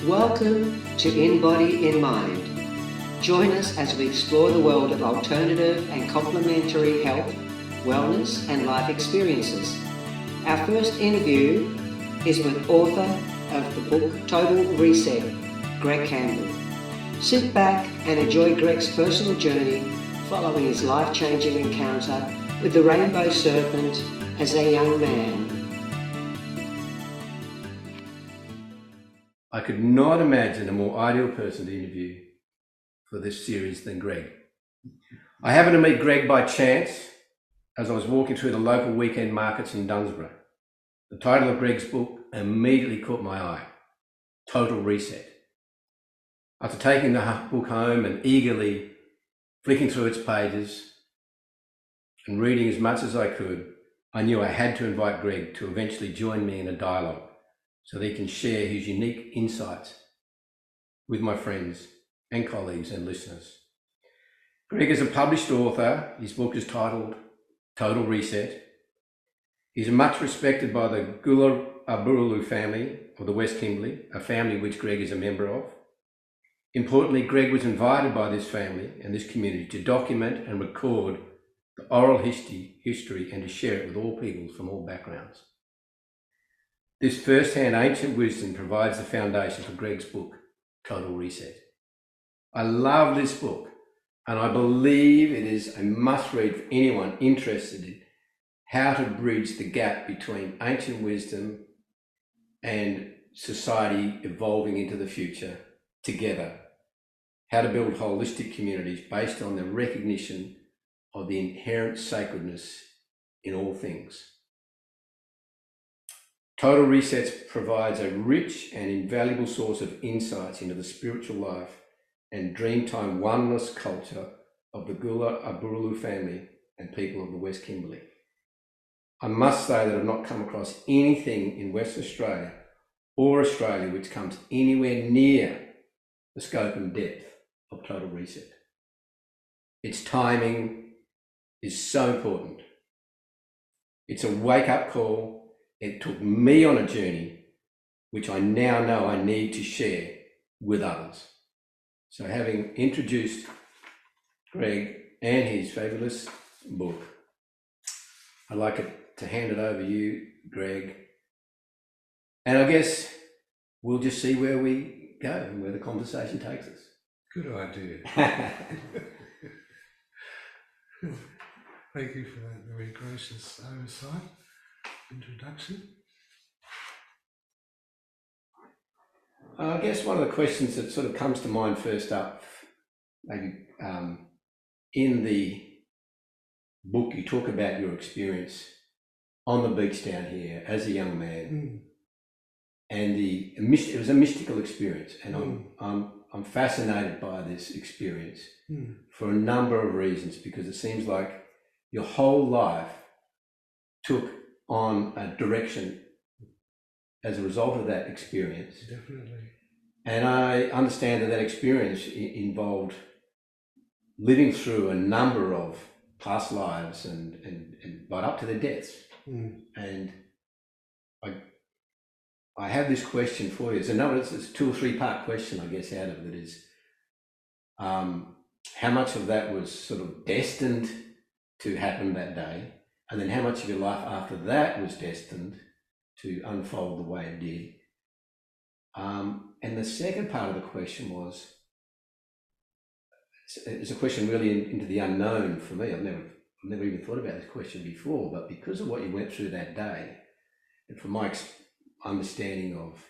Welcome to In Body, In Mind. Join us as we explore the world of alternative and complementary health, wellness, and life experiences. Our first interview is with author of the book Total Reset, Greg Campbell. Sit back and enjoy Greg's personal journey following his life-changing encounter with the rainbow serpent as a young man. I could not imagine a more ideal person to interview for this series than Greg. I happened to meet Greg by chance as I was walking through the local weekend markets in Dunsborough. The title of Greg's book immediately caught my eye, Total Reset. After taking the book home and eagerly flicking through its pages and reading as much as I could, I knew I had to invite Greg to eventually join me in a dialogue so that he can share his unique insights with my friends and colleagues and listeners. Greg is a published author. His book is titled Total Reset. He's much respected by the Gula family of the West Kimberley, a family which Greg is a member of. Importantly, Greg was invited by this family and this community to document and record the oral history and to share it with all peoples from all backgrounds. This first-hand ancient wisdom provides the foundation for Greg's book, Total Reset. I love this book, and I believe it is a must-read for anyone interested in how to bridge the gap between ancient wisdom and society evolving into the future together. How to build holistic communities based on the recognition of the inherent sacredness in all things. Total Reset provides a rich and invaluable source of insights into the spiritual life and Dreamtime oneness culture of the Gula family and people of the West Kimberley. I must say that I've not come across anything in Western Australia or Australia which comes anywhere near the scope and depth of Total Reset. Its timing is so important. It's a wake-up call. It took me on a journey which I now know I need to share with others. So having introduced Greg and his fabulous book, I'd like to hand it over to you, Greg. And I guess we'll just see where we go and where the conversation takes us. Good idea. Thank you for that very gracious oversight. Introduction. I guess one of the questions that sort of comes to mind first up, maybe in the book you talk about your experience on the beach down here as a young man, and it was a mystical experience, and I'm fascinated by this experience for a number of reasons, because it seems like your whole life took on a direction as a result of that experience. Definitely. And I understand that experience involved living through a number of past lives and right up to their deaths. And I have this question for you. It's a 2 or 3 part question, I guess, out of it is, how much of that was sort of destined to happen that day? And then how much of your life after that was destined to unfold the way it did? And the second part of the question was, it's a question really into the unknown for me. I've never even thought about this question before, but because of what you went through that day, and from my understanding of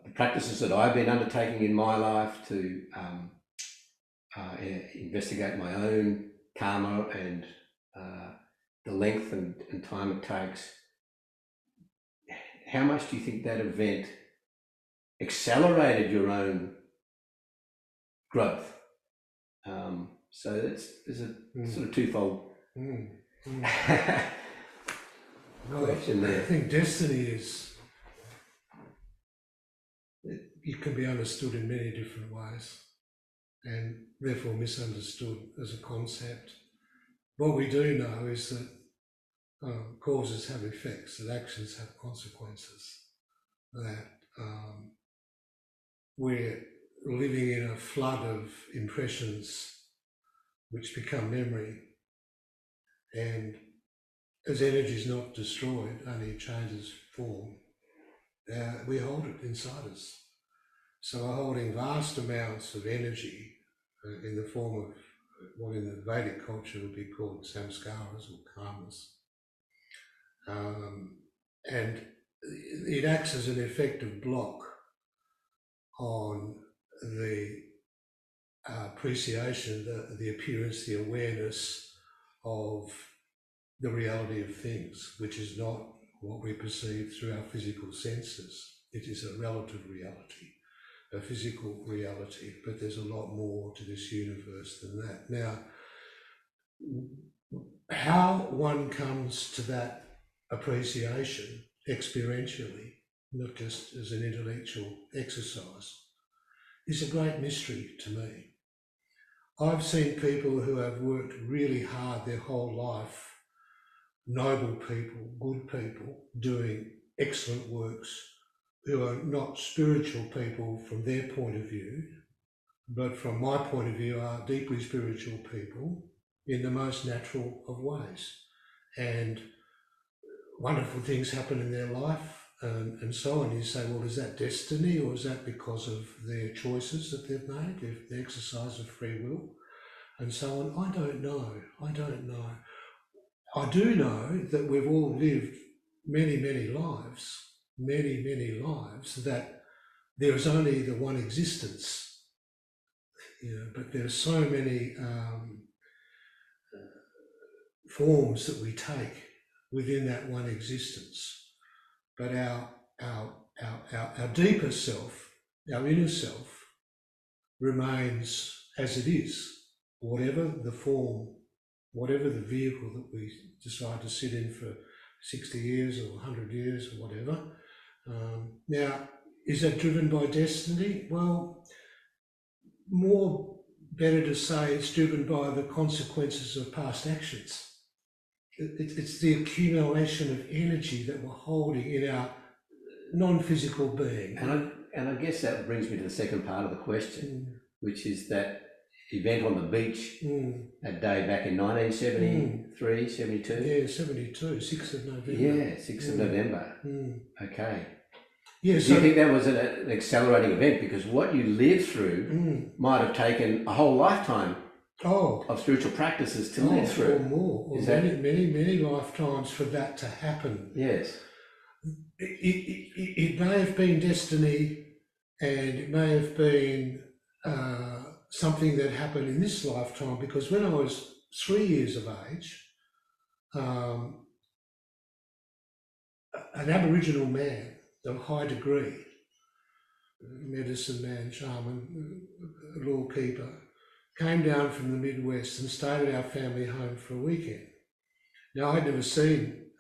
the practices that I've been undertaking in my life to investigate my own karma and the length and time it takes, how much do you think that event accelerated your own growth? So there's a sort of twofold question there. I think destiny is, it can be understood in many different ways and therefore misunderstood as a concept. What we do know is that causes have effects, that actions have consequences, that we're living in a flood of impressions which become memory, and as energy is not destroyed, only it changes form, we hold it inside us. So we're holding vast amounts of energy in the form of what in the Vedic culture would be called samskaras or karmas. And it acts as an effective block on the appreciation, the appearance, the awareness of the reality of things, which is not what we perceive through our physical senses. It is a relative reality, a physical reality, but there's a lot more to this universe than that. Now, how one comes to that appreciation experientially, not just as an intellectual exercise, is a great mystery to me. I've seen people who have worked really hard their whole life, noble people, good people, doing excellent works, who are not spiritual people from their point of view, but from my point of view are deeply spiritual people in the most natural of ways. And wonderful things happen in their life and so on. You say, well, is that destiny, or is that because of their choices that they've made, if the exercise of free will and so on? I don't know. I do know that we've all lived many lives, that there is only the one existence, but there are so many forms that we take within that one existence. But our deeper self, our inner self, remains as it is, whatever the form, whatever the vehicle that we decide to sit in for 60 years or 100 years or whatever. Now, is that driven by destiny? Well, better to say it's driven by the consequences of past actions. It's the accumulation of energy that we're holding in our non-physical being. And I guess that brings me to the second part of the question, which is that event on the beach that day back in 1973, 72? Yeah, 72, 6th of November. Yeah, 6th of November. Okay. Yeah, Do you think that was an accelerating event? Because what you lived through might have taken a whole lifetime of spiritual practices to live through. Or more, or many lifetimes for that to happen. Yes. It may have been destiny, and it may have been something that happened in this lifetime, because when I was 3 years of age, an Aboriginal man of high degree, medicine man, shaman, law keeper, came down from the Midwest and stayed at our family home for a weekend. Now, I'd never seen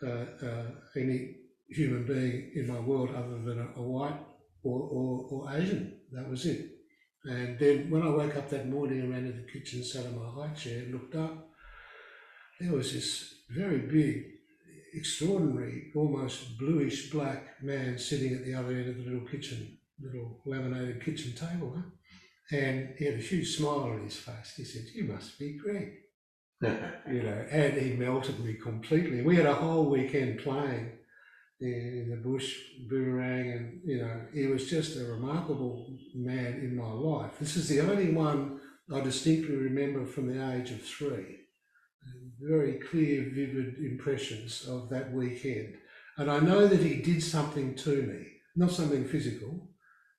any human being in my world other than a white or Asian. That was it. And then when I woke up that morning, I ran to the kitchen, sat on my high chair, looked up, there was this very big, extraordinary, almost bluish black man sitting at the other end of the little laminated kitchen table. And he had a huge smile on his face. He said, "You must be Greg." And he melted me completely. We had a whole weekend playing in the bush, boomerang, and he was just a remarkable man in my life. This is the only one I distinctly remember from the age of 3. Very clear, vivid impressions of that weekend. And I know that he did something to me, not something physical.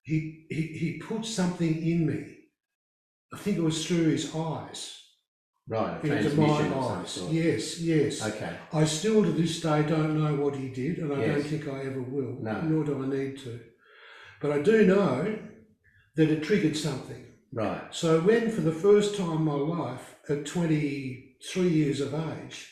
He put something in me. I think it was through his eyes. Right, a into my transmission of some eyes. sort. Yes. Okay. I still to this day don't know what he did, and I Yes. don't think I ever will, No. nor do I need to. But I do know that it triggered something. Right. So when, for the first time in my life, at 23 years of age,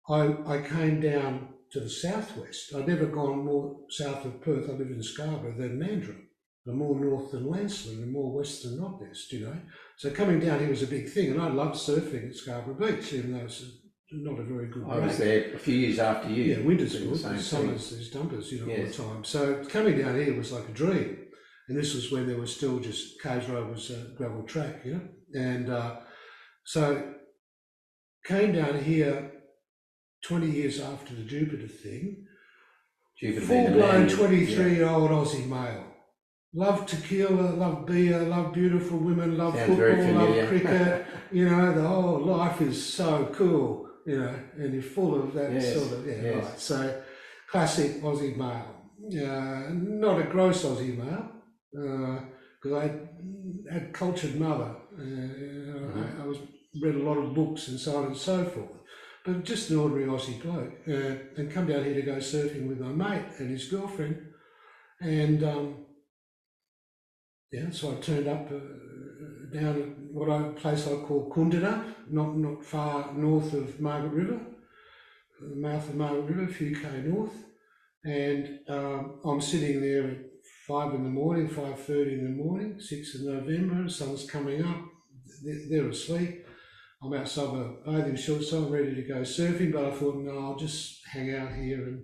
I came down to the southwest. I'd never gone more south of Perth. I live in Scarborough than Mandurah, and more north than Lancelin, and more west than Notwest, So coming down here was a big thing, and I loved surfing at Scarborough Beach, even though it's not a very good I was there a few years after you. Yeah, winter's doing good, the same summers thing. there's dumpers, Yes. all the time. So coming down here was like a dream. And this was when there was still just Caves Road was a gravel track, you know. And so came down here 20 years after the Jupiter thing, full-blown 23-year-old Aussie male. Love tequila, love beer, love beautiful women, love football, love cricket. You know, the whole life is so cool, you know, and you're full of that sort of, right. So classic Aussie male. Not a gross Aussie male, because I had cultured mother. I read a lot of books and so on and so forth. But just an ordinary Aussie bloke, and come down here to go surfing with my mate and his girlfriend. And so I turned up down at a place I call Kundana, not far north of Margaret River, the mouth of Margaret River, a few k north. And I'm sitting there at 5 in the morning, 5:30 in the morning, 6th of November, the sun's coming up, they're asleep. I'm outside my bathing shorts, so I'm ready to go surfing, but I thought, no, I'll just hang out here and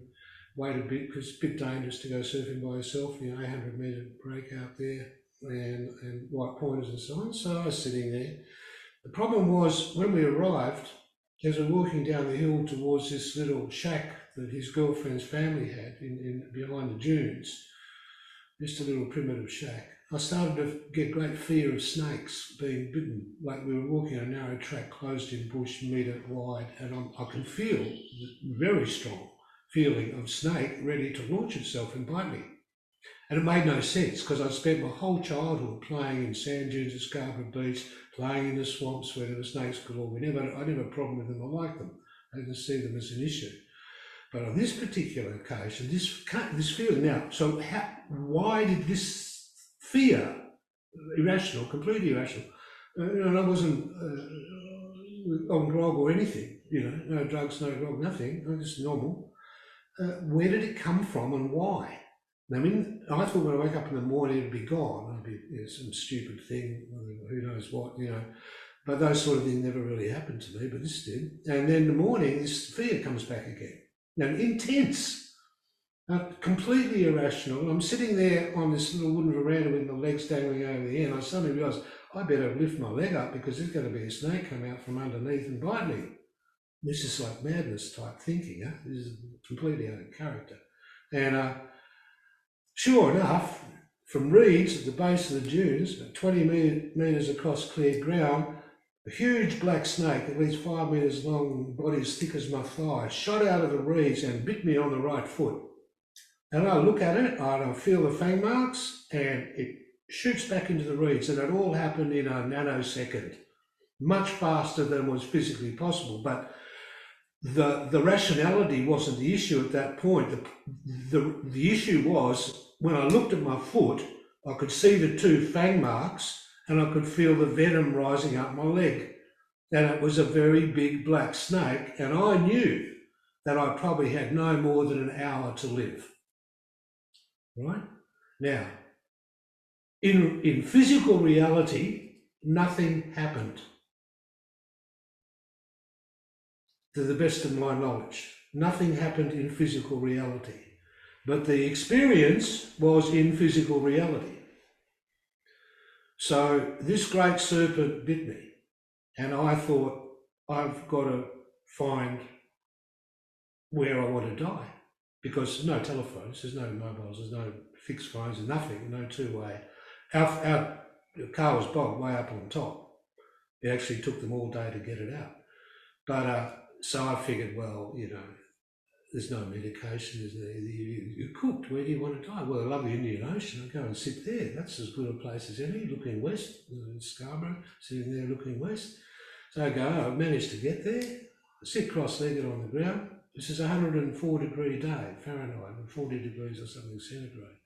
wait a bit, because it's a bit dangerous to go surfing by yourself, 800-metre break out there, and white pointers and so on. So I was sitting there. The problem was, when we arrived, as we're walking down the hill towards this little shack that his girlfriend's family had in behind the dunes, just a little primitive shack, I started to get great fear of snakes being bitten. Like we were walking a narrow track, closed in bush, metre wide, and I could feel the very strong feeling of snake ready to launch itself and bite me. And it made no sense, because I'd spent my whole childhood playing in sand dunes at Scarborough Beach, playing in the swamps where there were snakes galore. I never had a problem with them. I liked them. I didn't see them as an issue. But on this particular occasion, this feeling now, so why did this fear, irrational, completely irrational, and I wasn't on grog or anything, no drugs, no grog, nothing, just normal. Where did it come from and why? I mean, I thought when I wake up in the morning it'd be gone. It'd be some stupid thing, who knows what, But those sort of things never really happened to me, but this did. And then in the morning, this fear comes back again. Now, intense, completely irrational. I'm sitting there on this little wooden veranda with my legs dangling over the end. I suddenly realised I better lift my leg up, because there's going to be a snake come out from underneath and bite me. This is like madness type thinking. This is completely out of character. And sure enough, from reeds at the base of the dunes, about 20 metres across cleared ground, a huge black snake, at least 5 metres long, body as thick as my thigh, shot out of the reeds and bit me on the right foot. And I look at it, and I feel the fang marks, and it shoots back into the reeds, and it all happened in a nanosecond, much faster than was physically possible. But the rationality wasn't the issue at that point. The issue was, when I looked at my foot, I could see the 2 fang marks, and I could feel the venom rising up my leg. And it was a very big black snake, and I knew that I probably had no more than an hour to live. Right? Now, in physical reality, nothing happened. To the best of my knowledge, nothing happened in physical reality. But the experience was in physical reality. So this great serpent bit me, and I thought, I've got to find where I want to die, because no telephones, there's no mobiles, there's no fixed phones, there's nothing, no two-way. Our car was bogged way up on top. It actually took them all day to get it out. But so I figured, well, there's no medication, you're cooked, where do you want to die? Well, I love the Indian Ocean, I'll go and sit there. That's as good a place as any, looking west, in Scarborough, sitting there looking west. So I go, I managed to get there, I sit cross-legged on the ground. This is a 104-degree day, Fahrenheit, and 40 degrees or something centigrade.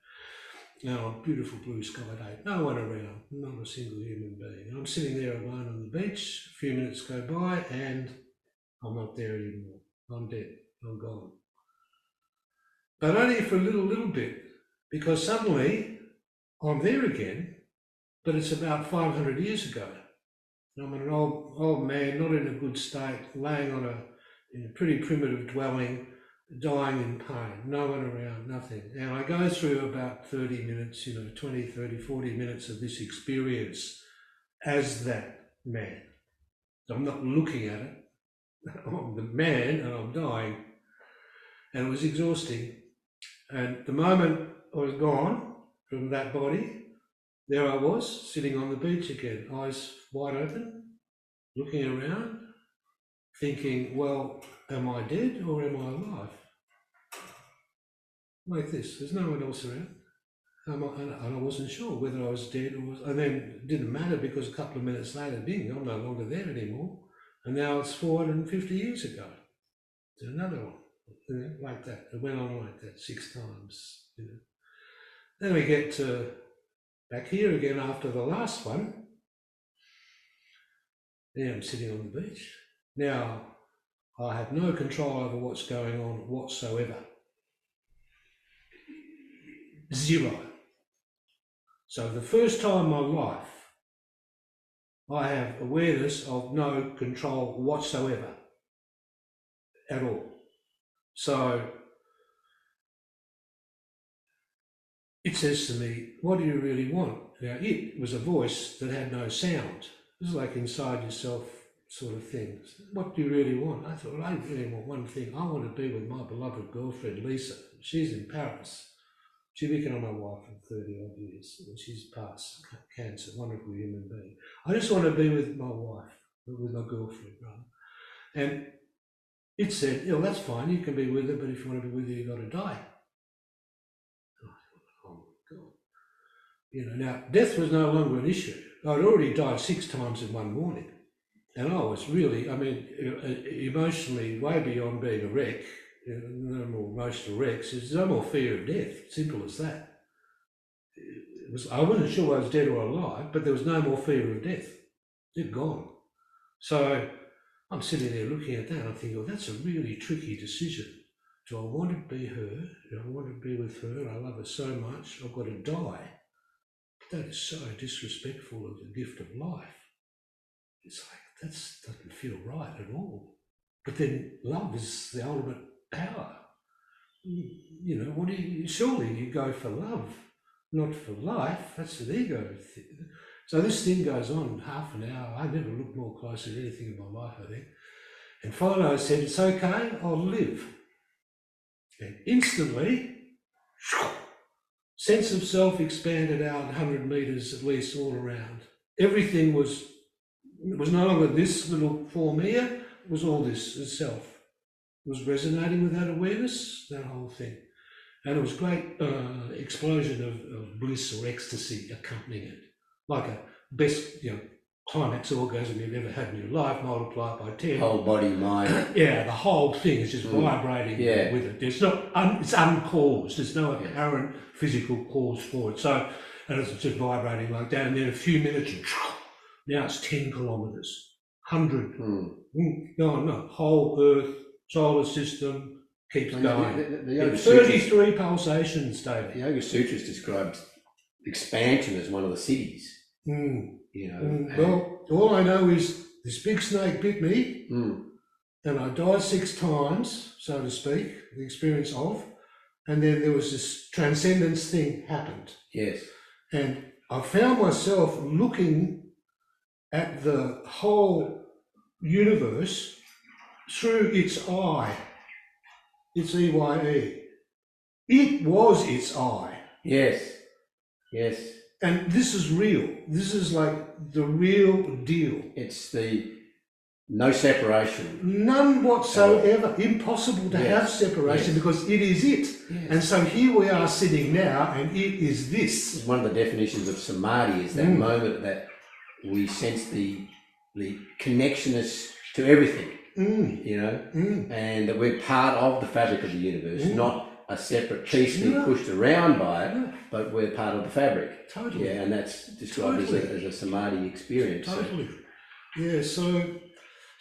Now, beautiful blue sky day, no one around, not a single human being. And I'm sitting there alone on the beach, a few minutes go by, and I'm not there anymore. I'm dead, I'm gone. But only for a little bit, because suddenly I'm there again, but it's about 500 years ago. I'm an old man, not in a good state, laying in a pretty primitive dwelling, dying in pain, no one around, nothing. And I go through about 30 minutes, 20, 30, 40 minutes of this experience as that man. So I'm not looking at it. I'm the man and I'm dying. And it was exhausting. And the moment I was gone from that body, there I was, sitting on the beach again, eyes wide open, looking around, thinking, well, am I dead or am I alive? Like this, there's no one else around. And I wasn't sure whether I was dead or was, and then it didn't matter because a couple of minutes later, bing, I'm no longer there anymore. And now it's 450 years ago. There's another one, like that. It went on like that 6 times. Then we get back here again after the last one. Now I'm sitting on the beach. Now I have no control over what's going on whatsoever. Zero. So the first time in my life, I have awareness of no control whatsoever at all. So it says to me, what do you really want? Now it was a voice that had no sound. It was like inside yourself sort of thing. What do you really want? I thought, well, I really want one thing. I want to be with my beloved girlfriend, Lisa. She's in Paris. She's been on my wife for 30 odd years. And she's passed cancer, wonderful human being. I just want to be with my wife, with my girlfriend, rather. And it said, that's fine, you can be with her, but if you want to be with her, you've got to die. Oh my God. Now, death was no longer an issue. I'd already died 6 times in one morning. And I was really, emotionally way beyond being a wreck. No more emotional wrecks. There's no more fear of death. Simple as that. I wasn't sure I was dead or alive, but there was no more fear of death. It'd gone. So I'm sitting there looking at that and I'm thinking, well, that's a really tricky decision. Do I want to be her? Do I want to be with her? I love her so much. I've got to die. That is so disrespectful of the gift of life. It's like, that doesn't feel right at all. But then love is the ultimate power. Surely you go for love, not for life. That's an ego thing. So this thing goes on half an hour. I never looked more closely at anything in my life, I think. And finally I said, it's okay, I'll live. And instantly, sense of self expanded out 100 metres at least all around. Everything was no longer this little form here, it was all this itself. It was resonating with that awareness, that whole thing. And it was great explosion of bliss or ecstasy accompanying it. Like a best, climax orgasm you've ever had in your life, multiply it by 10. Whole body, mind. Yeah, the whole thing is just vibrating with it. It's uncaused. There's no apparent physical cause for it. So, and it's just vibrating like that. And then a few minutes, now it's 10 kilometres, 100. No, whole Earth, solar system keeps going. The Yoga 33 pulsations, David. The Yoga Sutras describes expansion as one of the cities. Well, all I know is this big snake bit me, and I died 6 times, so to speak, the experience of, and then there was this transcendence thing happened. Yes. And I found myself looking at the whole universe through its eye. It's EYE. It was its eye. Yes. And this is real. This is like the real deal. It's the no separation. None whatsoever. Impossible to have separation because it is it. Yes. And so here we are sitting now and it is this. One of the definitions of samadhi is that moment that we sense the connectionness to everything, and that we're part of the fabric of the universe, not a separate piece being pushed around by it, but we're part of the fabric. Totally. Yeah, and that's described as a samadhi experience. Totally. Yeah, so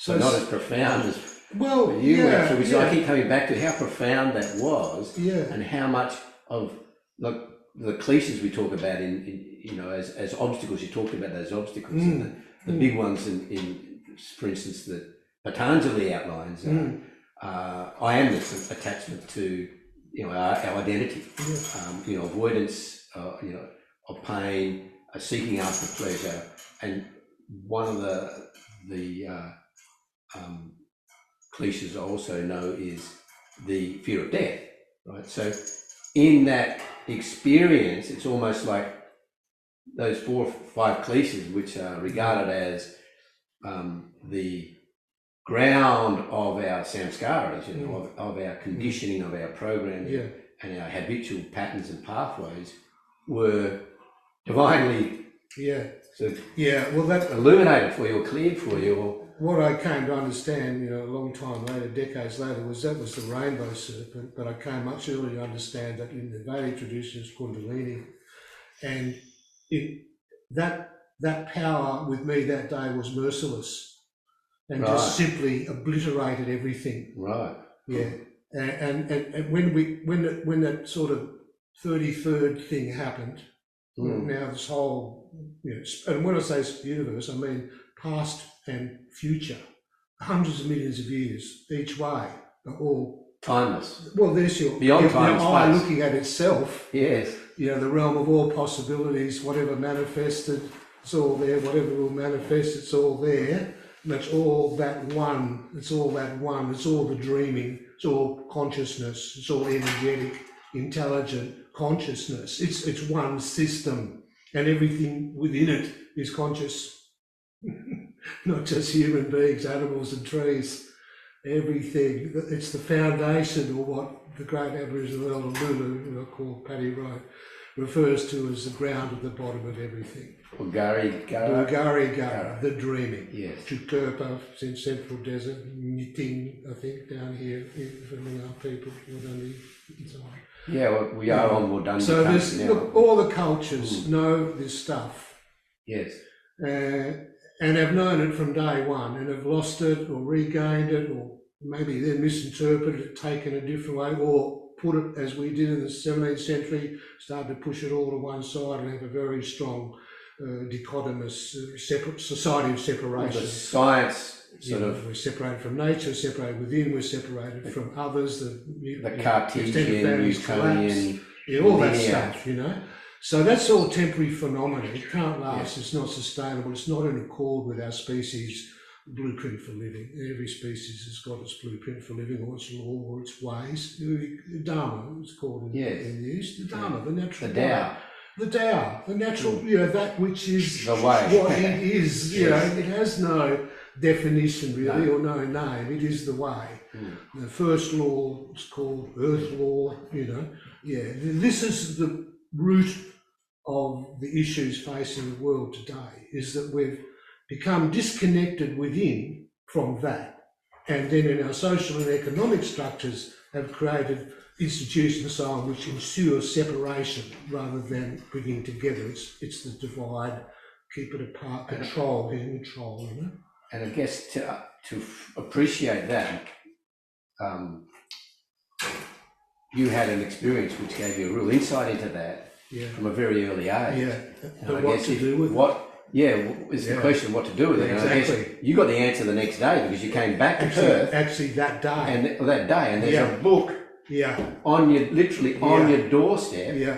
not as profound as for you went through, which I keep coming back to how profound that was, and how much of the cliches we talk about as obstacles. You talked about those obstacles, and the big ones in for instance, that Patanjali outlines I am this attachment to, our identity, avoidance, of pain, seeking after pleasure, and one of the cliches I also know is the fear of death, right? So in that experience, it's almost like those 4 or 5 cliches, which are regarded as the ground of our samskaras, of our conditioning, of our programming, and our habitual patterns and pathways, were divinely illuminated for you or cleared for you. What I came to understand, a long time later, decades later, was that was the rainbow serpent, but I came much earlier to understand that in the Vedic tradition it's Kundalini, and that power with me that day was merciless and just simply obliterated everything. Right. Yeah. And when that sort of 33rd thing happened, now this whole, and when I say universe, I mean past and future, hundreds of millions of years each way, are all timeless. Well, there's your beyond time and eye space. looking at itself. Yes. The realm of all possibilities, whatever manifested, it's all there. Whatever will manifest, it's all there. And it's all that one. It's all that one. It's all the dreaming. It's all consciousness. It's all energetic, intelligent consciousness. It's one system, and everything within it is conscious. Not just human beings, animals and trees. Everything. It's the foundation, or what the great Aboriginal elder Lulu, who I call Paddy Wright, refers to as the ground at the bottom of everything. Gari Gara, the dreaming. Yes. Chukurpa, in Central Desert, Niting, I think, down here, among our people, Wodani, and so on. Yeah, well, we are on Wodani. So look, all the cultures know this stuff. Yes. And have known it from day one, and have lost it or regained it, or maybe then misinterpreted it, taken a different way, or put it, as we did in the 17th century, started to push it all to one side and have a very strong dichotomous separate society of separation. The science we're separated from nature, separated within, we're separated from others. The Cartesian, Newtonian, all that stuff, So that's all temporary phenomena. It can't last. It's not sustainable. It's not in accord with our species' blueprint for living. Every species has got its blueprint for living, or its law, or its ways. The Dharma is called in the East. The Dharma, the natural. The Tao. The Tao, the natural. That which is the way. What it is. It has no definition really, or no name. It is the way. The first law is called Earth Law. This is the root of the issues facing the world today, is that we've become disconnected within from that, and then in our social and economic structures have created institutions so on which ensure separation rather than bringing together. It's the divide, keep it apart, control. And I guess to appreciate that, you had an experience which gave you a real insight into that from a very early age. But what to do with it? Is the question what to do with it. And exactly. I guess you got the answer the next day because you came back to Perth. Actually, that day. And there's a book on your doorstep. Yeah,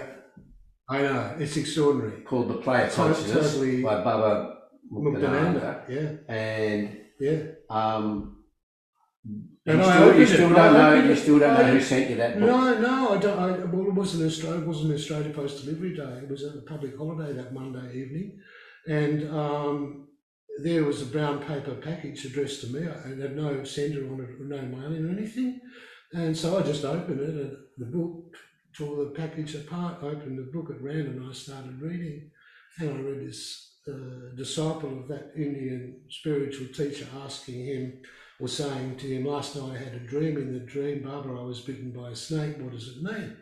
I know. It's extraordinary. Called The Play of Consciousness by Baba Muktananda. And you still don't know who sent you that book. No, I don't. Well, it wasn't Australia Post Delivery Day. It was a public holiday that Monday evening, and there was a brown paper package addressed to me. It had no sender on it, no mailing or anything, and so I just opened it, and the book, tore the package apart, opened the book at random, and I started reading, and I read this disciple of that Indian spiritual teacher was saying to him, last night I had a dream. In the dream, Barbara, I was bitten by a snake. What does it mean?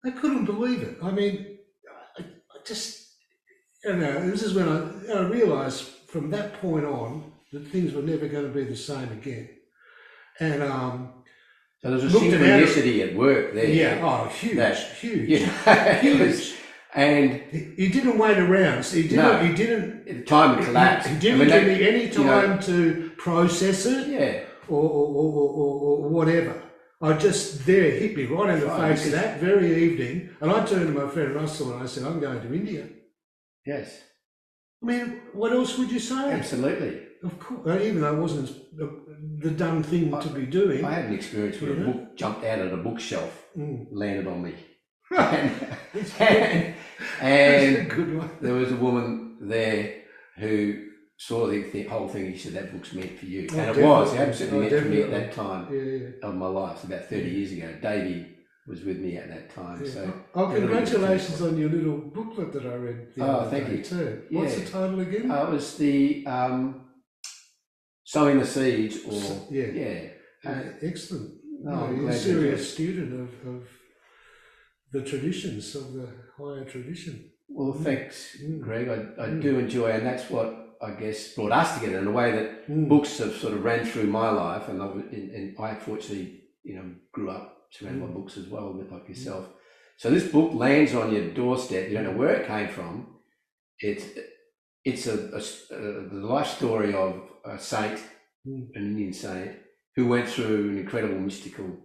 I couldn't believe it. I mean, I just, this is when I realised from that point on that things were never going to be the same again. And so there's a synchronicity at work there. Yeah, huge. Huge. And he didn't wait around. So he didn't. Time collapsed. He didn't give me any time to process it, or whatever. I just hit me right in the face that very evening, and I turned to my friend Russell and I said, I'm going to India. Yes. I mean, what else would you say? Absolutely. Of course, even though it wasn't the done thing to be doing. I had an experience where a book jumped out of the bookshelf, landed on me. and Good one. there was a woman there who saw the whole thing. He said, that book's meant for you. And it was. It absolutely meant for me at that time of my life, about 30 years ago. Davey was with me at that time. Yeah. So, congratulations on your little booklet that I read the other thank day you. too. Yeah. What's the title again? It was the Sowing the Seeds, or excellent. No, you're a serious student of the traditions, of the higher tradition. Well, thanks, Greg. I do enjoy, and that's what I guess brought us together in a way that books have sort of ran through my life, and I fortunately, grew up surrounded by books as well, a bit like yourself. So this book lands on your doorstep. You don't know where it came from. It's the life story of a saint, an Indian saint, who went through an incredible mystical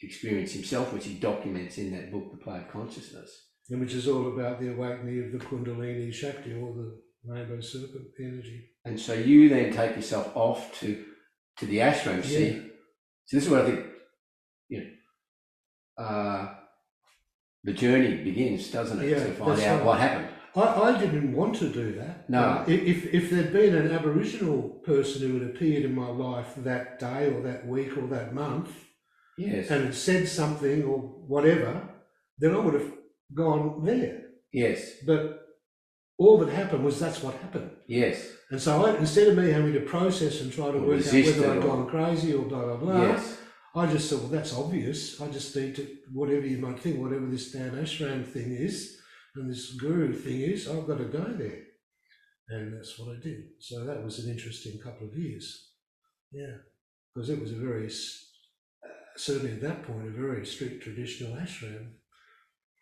experience himself, which he documents in that book, The Play of Consciousness. And which is all about the awakening of the Kundalini Shakti, or the rainbow serpent energy. And so you then take yourself off to the ashram. See, so this is where I think, the journey begins, doesn't it? To find out what happened. I didn't want to do that. No. If there'd been an Aboriginal person who had appeared in my life that day or that week or that month, and had said something or whatever, then I would have gone there. Yes. But all that happened was that's what happened. Yes. And so instead of me having to process and try to work out whether I'd gone crazy or blah, blah, blah, I just thought, well, that's obvious. I just need to, whatever you might think, whatever this damn ashram thing is, and this guru thing is, I've got to go there. And that's what I did. So that was an interesting couple of years. Yeah. Because it was a very, certainly at that point, a very strict traditional ashram.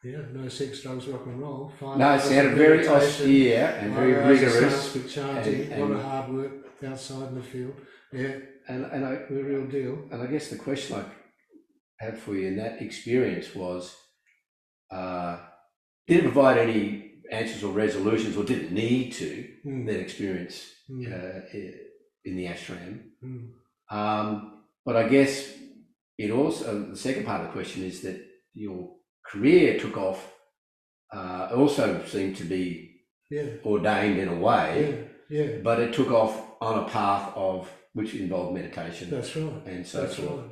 Yeah, no sex, drugs, rock and roll. No, it sounded very austere and very rigorous. With chanting, a lot of hard work outside in the field. Yeah, and the real deal. And I guess the question I had for you in that experience was, did it provide any answers or resolutions, or did it need to, that experience in the ashram? But I guess it also, the second part of the question is that your career took off, also seemed to be ordained in a way, but it took off on a path of which involved meditation. That's right. And so forth,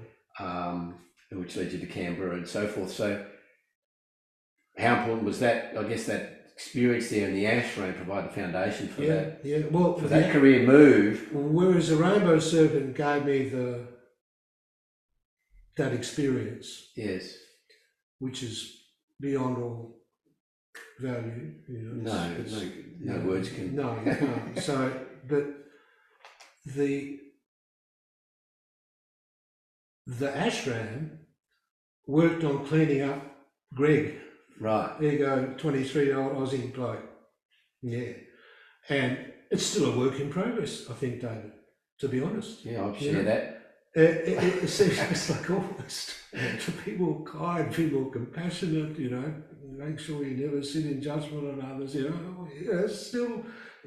which led you to Canberra and so forth. So how important was that? I guess that experience there in the ashram provided the foundation for that. Yeah, well, for that career move. Whereas the rainbow serpent gave me that experience. Yes. Which is beyond all value. No words can. No, you can't. So, but the ashram worked on cleaning up Greg. Right. There you go, 23-year-old Aussie bloke. Yeah. And it's still a work in progress, I think, David, to be honest. Yeah, I'll share that. It's like almost to be more kind, be more compassionate, make sure you never sit in judgment on others, still,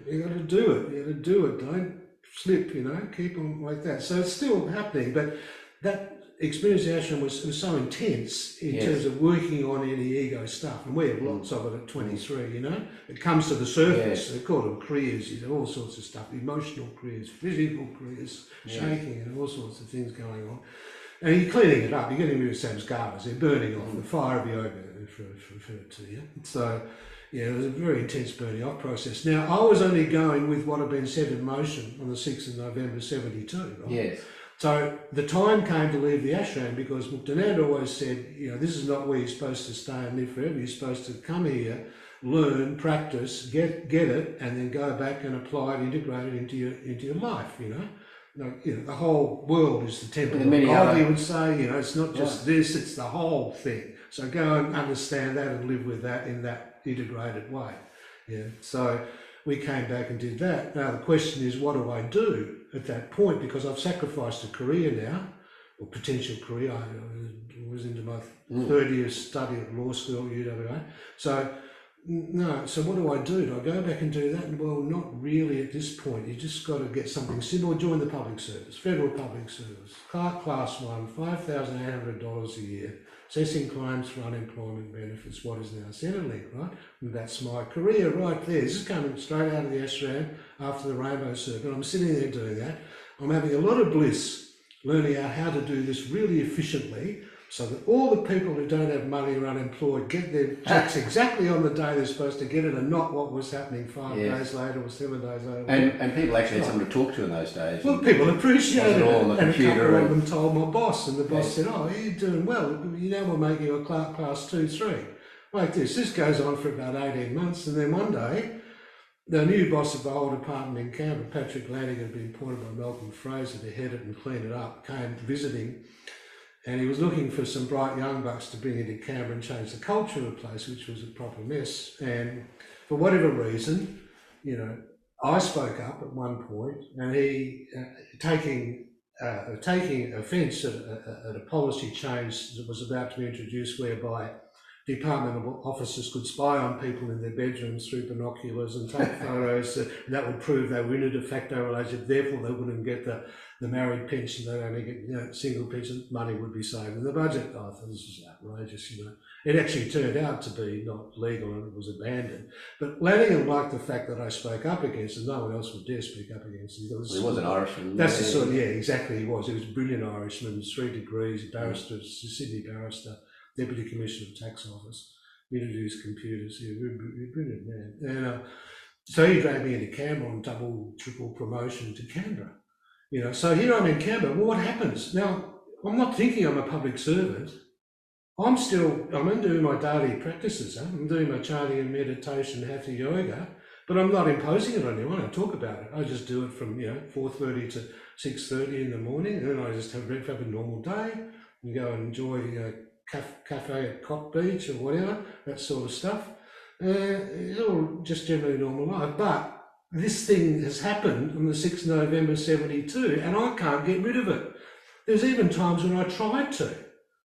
you got to do it, don't slip, keep on like that. So it's still happening, but that experience in ashram was so intense in terms of working on any ego stuff, and we have lots of it at 23, It comes to the surface, they call them kriyas, all sorts of stuff, emotional kriyas, physical kriyas, shaking and all sorts of things going on. And you're cleaning it up, you're getting rid of samskaras, they're burning off, the fire of yoga, referred to you. So, it was a very intense burning off process. Now, I was only going with what had been set in motion on the 6th of November 72, right? Yes. So the time came to leave the ashram because Muktanand always said, this is not where you're supposed to stay and live forever. You're supposed to come here, learn, practice, get it, and then go back and apply it, integrate it into your life. The whole world is the temple of God. He would say, it's not just this; it's the whole thing. So go and understand that and live with that in that integrated way. Yeah. So we came back and did that. Now the question is, what do I do at that point? Because I've sacrificed a career now, or potential career. I was into my third year study at law school at UWA. So no, so what do I do? Do I go back and do that? Well, not really at this point. You just got to get something simple. Join the public service, federal public service, class 1, $5,800 a year, assessing claims for unemployment benefits, what is now Centrelink, right? And that's my career right there. This is coming straight out of the SRAM after the Rainbow Circuit. I'm sitting there doing that. I'm having a lot of bliss learning out how to do this really efficiently, so that all the people who don't have money or unemployed get their checks exactly on the day they're supposed to get it, and not what was happening 5 days later or 7 days later. And people actually had someone to talk to in those days. Well, people appreciated it. All on the and computer a couple of them told my boss, and the boss said, "Oh, you're doing well. You know, we'll make you a class 2, 3. Like this. This goes on for about 18 months, and then one day, the new boss of the whole department in Canberra, Patrick Lanning, had been appointed by Malcolm Fraser to head it and clean it up, came visiting. And he was looking for some bright young bucks to bring into Canberra and change the culture of the place, which was a proper mess. And for whatever reason, you know, I spoke up at one point, and he, taking offence at a policy change that was about to be introduced, whereby department officers could spy on people in their bedrooms through binoculars and take photos, and that would prove they were in a de facto relationship, therefore they wouldn't get the married pension, they'd only get, you know, single pension, money would be saved in the budget. I thought this was outrageous, you know. It actually turned out to be not legal and it was abandoned. But Lanningham liked the fact that I spoke up against it, no one else would dare speak up against it. He was an Irishman. That's the sort of, exactly, he was. He was a brilliant Irishman, 3 degrees, barrister, Sydney barrister, Deputy Commissioner of Tax Office, introduced computers. He was a brilliant man. And so he dragged me into Canberra on double, triple promotion to Canberra. You know, so here I'm in Canberra. Well, what happens? Now, I'm not thinking I'm a public servant. I'm in doing my daily practices. I'm doing my chanting and meditation, hatha yoga, but I'm not imposing it on anyone. I talk about it. I just do it from, 4:30 to 6:30 in the morning, and then I just have a normal day and go and enjoy cafe at Cock Beach or whatever, that sort of stuff. It's all just generally normal life. But this thing has happened on the 6th of November 72, and I can't get rid of it. There's even times when I tried to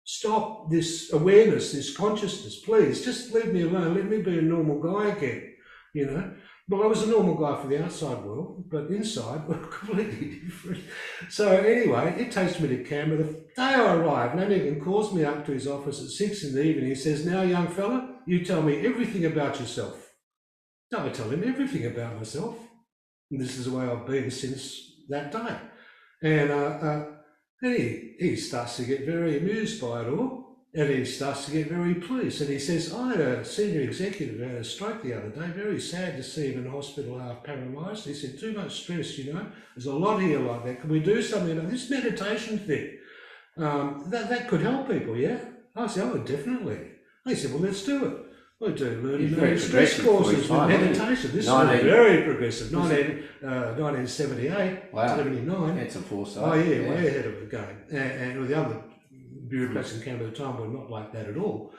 stop this awareness, this consciousness. Please, just leave me alone. Let me be a normal guy again, you know. Well, I was a normal guy for the outside world, but inside, we're completely different. So anyway, it takes me to Canberra. The day I arrived, Lanningham calls me up to his office at 6 in the evening. He says, "Now, young fella, you tell me everything about yourself." So I tell him everything about myself. And this is the way I've been since that day. And he starts to get very amused by it all. And he starts to get very pleased. And he says, "I had a senior executive who had a stroke the other day. Very sad to see him in hospital, half paralysed." He said, "Too much stress, you know. There's a lot here like that. Can we do something about this meditation thing? That could help people, yeah?" I said, "Oh, definitely." He said, "Well, let's do it." I do learning stress courses with meditation. This is very progressive. 1978, 79. It's a foresight. Oh yeah, way ahead of the game. And the other bureaucrats in Canberra at the time were not like that at all.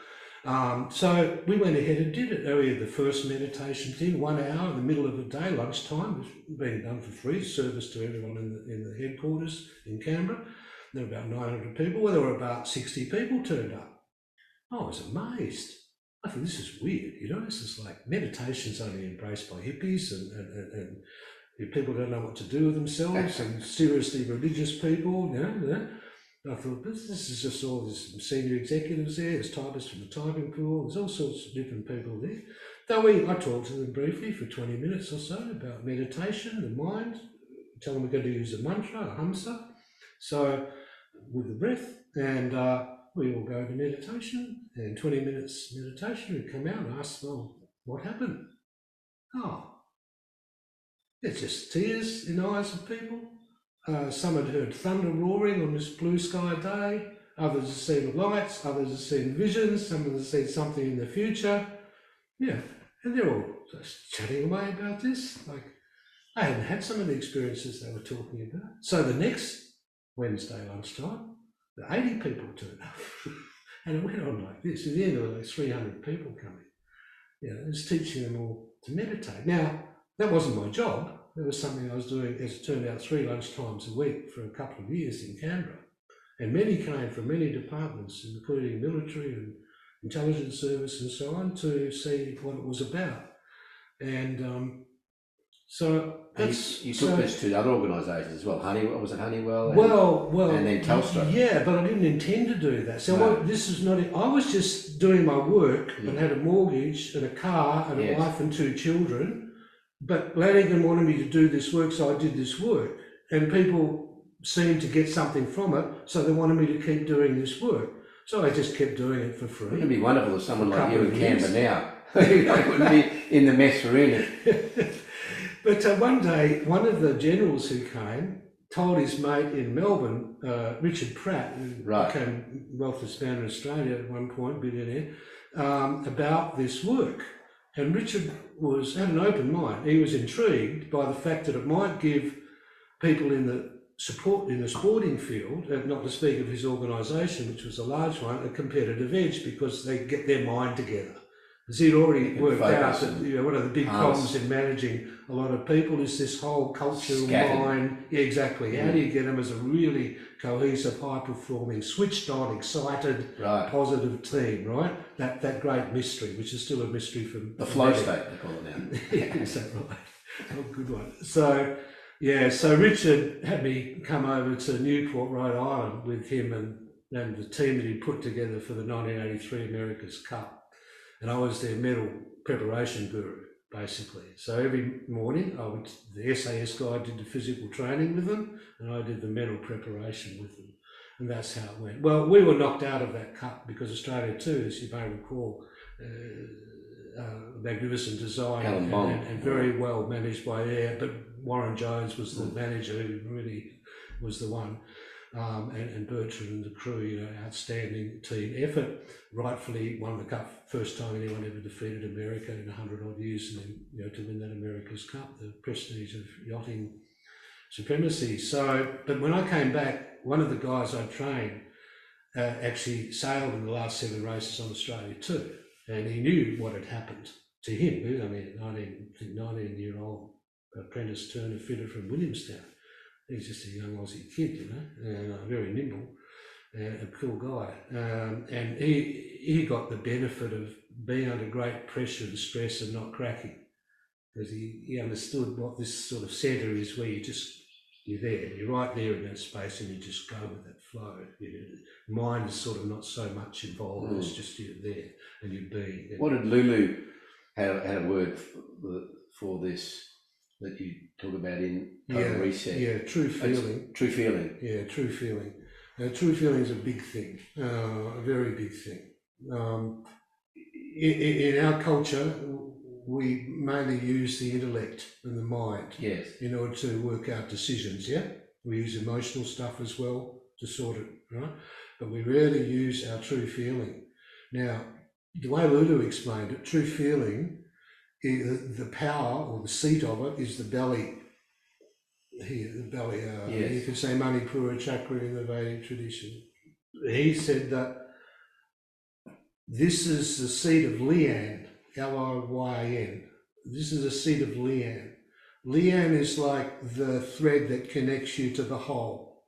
So we went ahead and did it. We had the first meditation thing, 1 hour in the middle of the day, lunchtime. It was being done for free, service to everyone in the headquarters in Canberra. There were about 900 people. Well, there were about 60 people turned up. I was amazed. I thought, this is weird, you know. This is like meditation's only embraced by hippies and people don't know what to do with themselves, and seriously religious people, you know. I thought, this is just all this senior executives there, there's typists from the typing pool, there's all sorts of different people there. So I talked to them briefly for 20 minutes or so about meditation, the mind, tell them we're going to use a mantra, a hamsa, so with the breath, and we all go to meditation, and 20 minutes meditation, we come out and ask, well, what happened? Oh, it's just tears in the eyes of people. Some had heard thunder roaring on this blue sky day, others had seen lights, others had seen visions, some had seen something in the future. Yeah, and they're all just chatting away about this. Like, I hadn't had some of the experiences they were talking about. So the next Wednesday lunchtime, the 80 people turned up. And it went on like this. At the end, there were like 300 people coming. You know, it's teaching them all to meditate. Now, that wasn't my job. It was something I was doing, as it turned out, 3 lunchtimes a week for a couple of years in Canberra. And many came from many departments, including military and intelligence service and so on, to see what it was about. And so that's... You took this to other organisations as well. Honeywell, was it Honeywell? Well, and then Telstra. Yeah, but I didn't intend to do that. So No. this is not... I was just doing my work and had a mortgage and a car and a wife and 2 children. But Lanigan wanted me to do this work, so I did this work. And people seemed to get something from it, so they wanted me to keep doing this work. So I just kept doing it for free. Wouldn't it be wonderful if someone like you in Canberra now? They wouldn't be in the mess we're in. But one day, one of the generals who came told his mate in Melbourne, Richard Pratt, who became wealthiest man in Australia at one point, billionaire, about this work. And Richard had an open mind. He was intrigued by the fact that it might give people in the sporting field, not to speak of his organisation, which was a large one, a competitive edge because they get their mind together. Because he'd already worked out that one of the big problems in managing a lot of people is this whole cultural mind. Yeah, exactly. How do you get them as a really cohesive, high-performing, switched-on, excited, positive team, right? That great mystery, which is still a mystery from... The flow state, they call it now. Is that right? Oh, good one. So Richard had me come over to Newport, Rhode Island with him and the team that he put together for the 1983 America's Cup. And I was their medal preparation guru, basically. So every morning, the SAS guy did the physical training with them, and I did the medal preparation with them. And that's how it went. Well, we were knocked out of that cup because Australia too, as you may recall, magnificent design and very well managed by Air, but Warren Jones was the manager who really was the one. And Bertrand and the crew, outstanding team effort. Rightfully won the cup, first time anyone ever defeated America in 100 odd years, and then to win that America's Cup, the prestige of yachting supremacy. So, but when I came back, one of the guys I trained actually sailed in the last 7 races on Australia too, and he knew what had happened to him. I mean, 19-year-old apprentice turner fitter from Williamstown. He's just a young Aussie kid, and very nimble, and a cool guy. And he got the benefit of being under great pressure and stress and not cracking, because he understood what this sort of centre is, where you're there, you're right there in that space, and you just go with that flow. Mind is sort of not so much involved; it's just you're there and you're being. What did Lulu had a word for this that you talk about in Total Reset? Yeah, true feeling. True feeling. Yeah, true feeling. True feeling is a big thing, a very big thing. In our culture, we mainly use the intellect and the mind in order to work out decisions, We use emotional stuff as well to sort it, right? But we rarely use our true feeling. Now, the way Lulu explained it, true feeling, the power or the seat of it is the belly. Here, the belly. You can say Manipura chakra in the Vedic tradition. He said that this is the seat of Lian, Lyin. This is the seat of Lian. Lian is like the thread that connects you to the whole.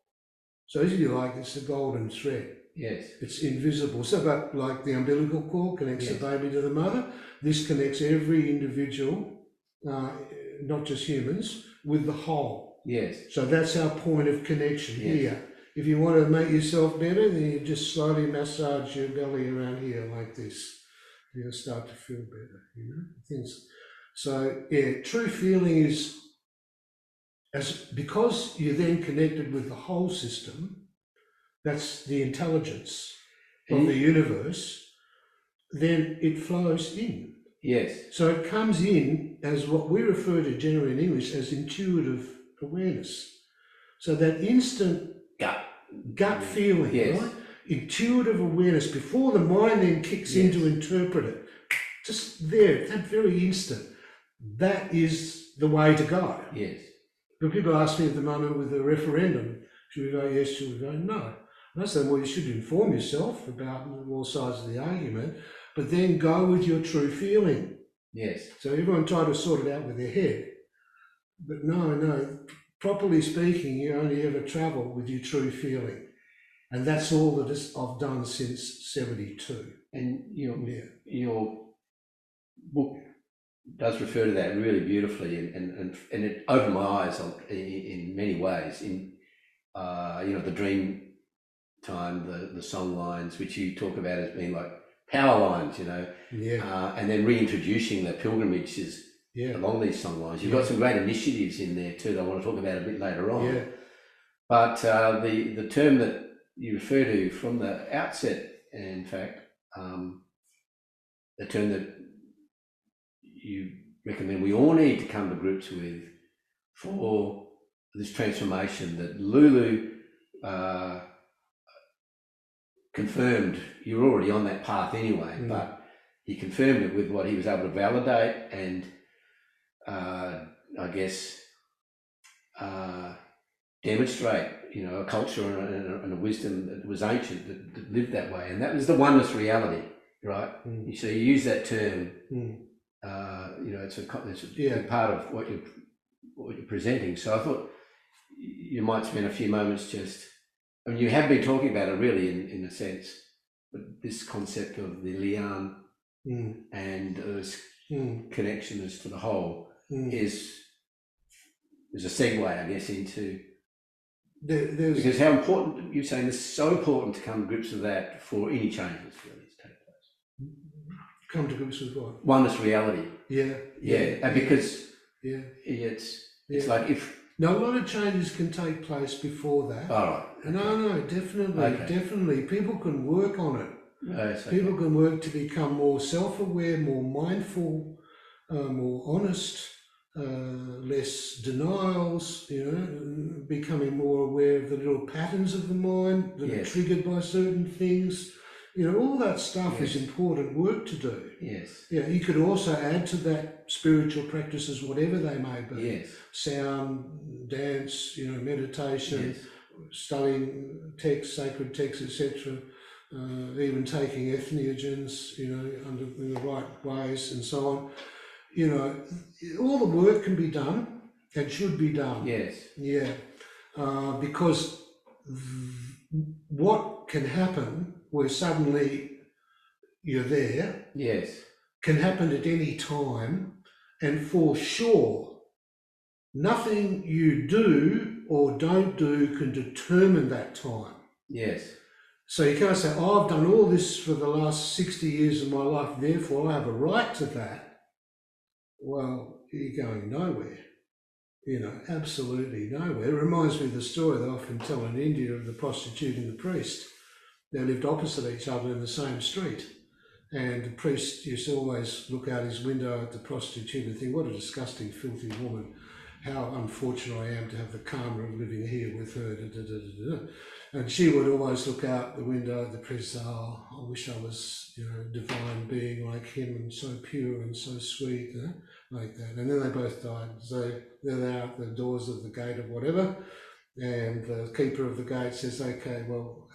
So if you like, it's the golden thread. Yes. It's invisible. So but like the umbilical cord connects the baby to the mother, this connects every individual, not just humans, with the whole. Yes. So that's our point of connection here. If you want to make yourself better, then you just slowly massage your belly around here like this. You'll start to feel better, Things. So true feeling is because you're then connected with the whole system. That's the intelligence of the universe, then it flows in. Yes. So it comes in as what we refer to generally in English as intuitive awareness. So that instant gut feeling, right? Intuitive awareness before the mind then kicks in to interpret it. Just there, that very instant, that is the way to go. Yes. But people ask me at the moment with the referendum, should we vote yes, should we vote no? And I said, well, you should inform yourself about all sides of the argument, but then go with your true feeling. Yes. So everyone tried to sort it out with their head. But no, properly speaking, you only ever travel with your true feeling. And that's all that I've done since 72. And your book does refer to that really beautifully, and it opened my eyes in many ways. In the dream time, the song lines, which you talk about as being like power lines, and then reintroducing the pilgrimages along these song lines. You've got some great initiatives in there too that I want to talk about a bit later on. Yeah. But the term that you refer to from the outset, in fact, the term that you recommend we all need to come to grips with for this transformation that Lulu confirmed. You're already on that path anyway, but he confirmed it with what he was able to validate and I guess demonstrate, a culture and a wisdom that was ancient that lived that way, and that was the oneness reality, right? So you use that term. It's a big part of what you're presenting. So I thought you might spend a few moments you have been talking about it really in a sense, but this concept of the lian and this connection as to the whole is a segue, I guess, into because how important you're saying it's so important to come to grips with that for any changes really to take place. Come to grips with what? Oneness reality. Yeah. Because it's like if a lot of changes can take place before that. All right. Okay. No, definitely. People can work on it. People can work to become more self-aware, more mindful, more honest, less denials, becoming more aware of the little patterns of the mind that are triggered by certain things. All that stuff is important work to do. Yes. Yeah, you could also add to that spiritual practices, whatever they may be. Yes. Sound, dance, meditation, studying texts, sacred texts, etc. Even taking entheogens, in the right ways and so on. All the work can be done and should be done. Yes. Yeah. Because what can happen where suddenly you're there can happen at any time, and for sure nothing you do or don't do can determine that time. Yes. So you can't say, I've done all this for the last 60 years of my life, therefore I have a right to that. Well, you're going nowhere. Absolutely nowhere. It reminds me of the story they often tell in India of the prostitute and the priest. They lived opposite each other in the same street. And the priest used to always look out his window at the prostitute and think, what a disgusting, filthy woman. How unfortunate I am to have the karma of living here with her. Da, da, da, da, da. And she would always look out the window at the priest and say, I wish I was, a divine being like him and so pure and so sweet, like that. And then they both died. So they're out the doors of the gate of whatever. And the keeper of the gate says, okay, well,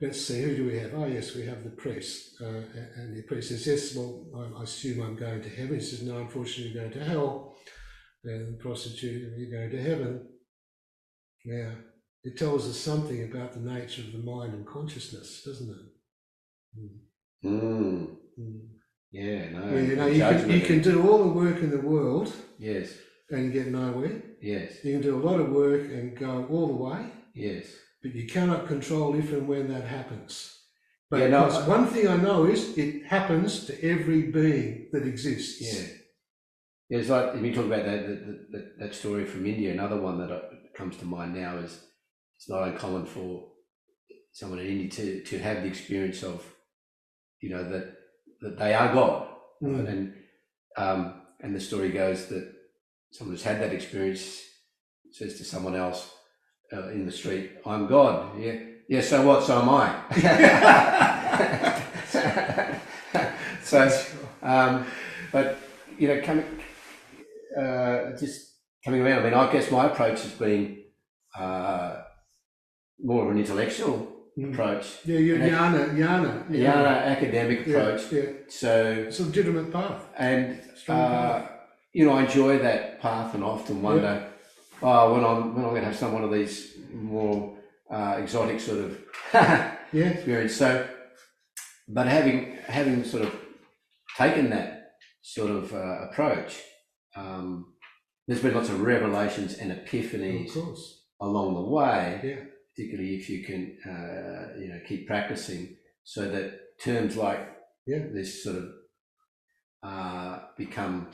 let's see, who do we have? Oh, yes, we have the priest. And the priest says, yes, well, I assume I'm going to heaven. He says, no, unfortunately, you're going to hell. And the prostitute, you're going to heaven. Now, it tells us something about the nature of the mind and consciousness, doesn't it? Yeah, no. Yeah, you can do all the work in the world. Yes. And get nowhere. Yes. You can do a lot of work and go all the way. Yes. But you cannot control if and when that happens. But one thing I know is it happens to every being that exists. Yeah. It's like, if you talk about that story from India, another one that comes to mind now is it's not uncommon for someone in India to have the experience of, that they are God. Right? And the story goes that someone who's had that experience says to someone else in the street, I'm God. Yeah, so what? So am I. But, just coming around, I guess my approach has been more of an intellectual approach. Yeah, Jnana academic approach. Yeah. So it's a legitimate path. And I enjoy that path and often wonder, when I'm going to have one of these more exotic sort of experience. So, but having sort of taken that sort of approach, there's been lots of revelations and epiphanies along the way, particularly if you can, keep practicing, so that terms like this sort of become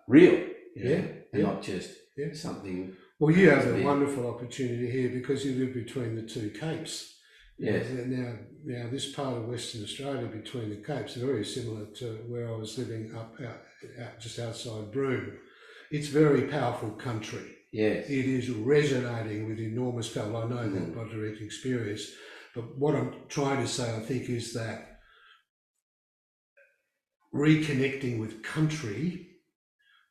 real, and not just something. Well, you have a wonderful opportunity here because you live between the two capes. Yes. Now, this part of Western Australia between the capes is very similar to where I was living out just outside Broome. It's very powerful country. Yes. It is resonating with enormous power. I know that by direct experience. But what I'm trying to say, I think, is that reconnecting with country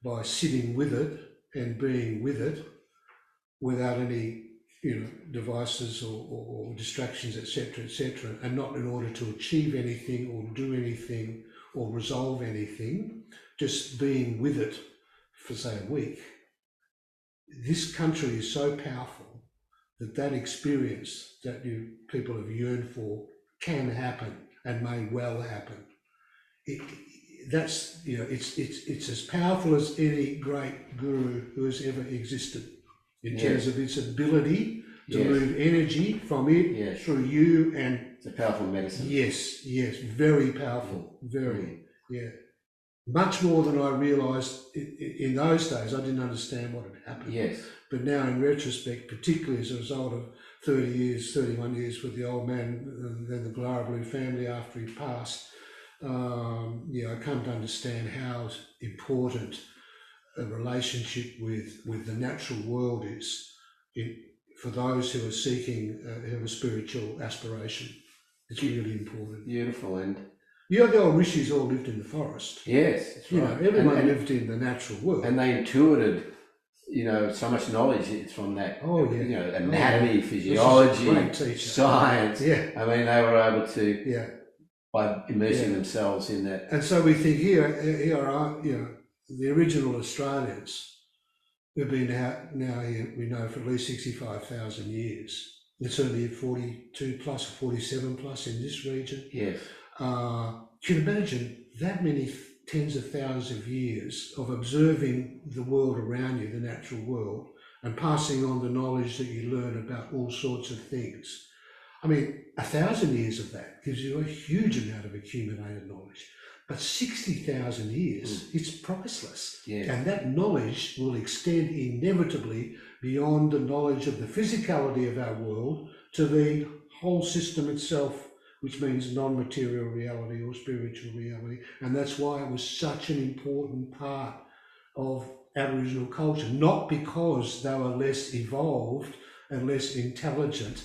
by sitting with it and being with it without any devices or distractions, etc., and not in order to achieve anything or do anything or resolve anything, just being with it for, say, a week. This country is so powerful that experience that people have yearned for can happen and may well happen. It's as powerful as any great guru who has ever existed in terms of its ability to move energy from it through you, and it's a powerful medicine. Yes, very powerful, very, much more than I realised in those days. I didn't understand what had happened. Yes. But now in retrospect, particularly as a result of 31 years with the old man and then the Glarblue family after he passed, I come to understand how important a relationship with the natural world is for those who are seeking have a spiritual aspiration. It's really important. Beautiful. And the old rishis all lived in the forest. Yes, that's right. Everyone lived in the natural world. And they intuited, so much knowledge from that. Anatomy, physiology, science. Yeah. I mean, they were able to, by immersing themselves in that. And so we think here are, the original Australians who've been out now here, we know, for at least 65,000 years. It's certainly 42 plus, 47 plus in this region. Yes. Can you imagine that many tens of thousands of years of observing the world around you, the natural world, and passing on the knowledge that you learn about all sorts of things? I mean, 1,000 years of that gives you a huge amount of accumulated knowledge. But 60,000 years, it's priceless. Yeah. And that knowledge will extend inevitably beyond the knowledge of the physicality of our world to the whole system itself, which means non-material reality or spiritual reality. And that's why it was such an important part of Aboriginal culture, not because they were less evolved and less intelligent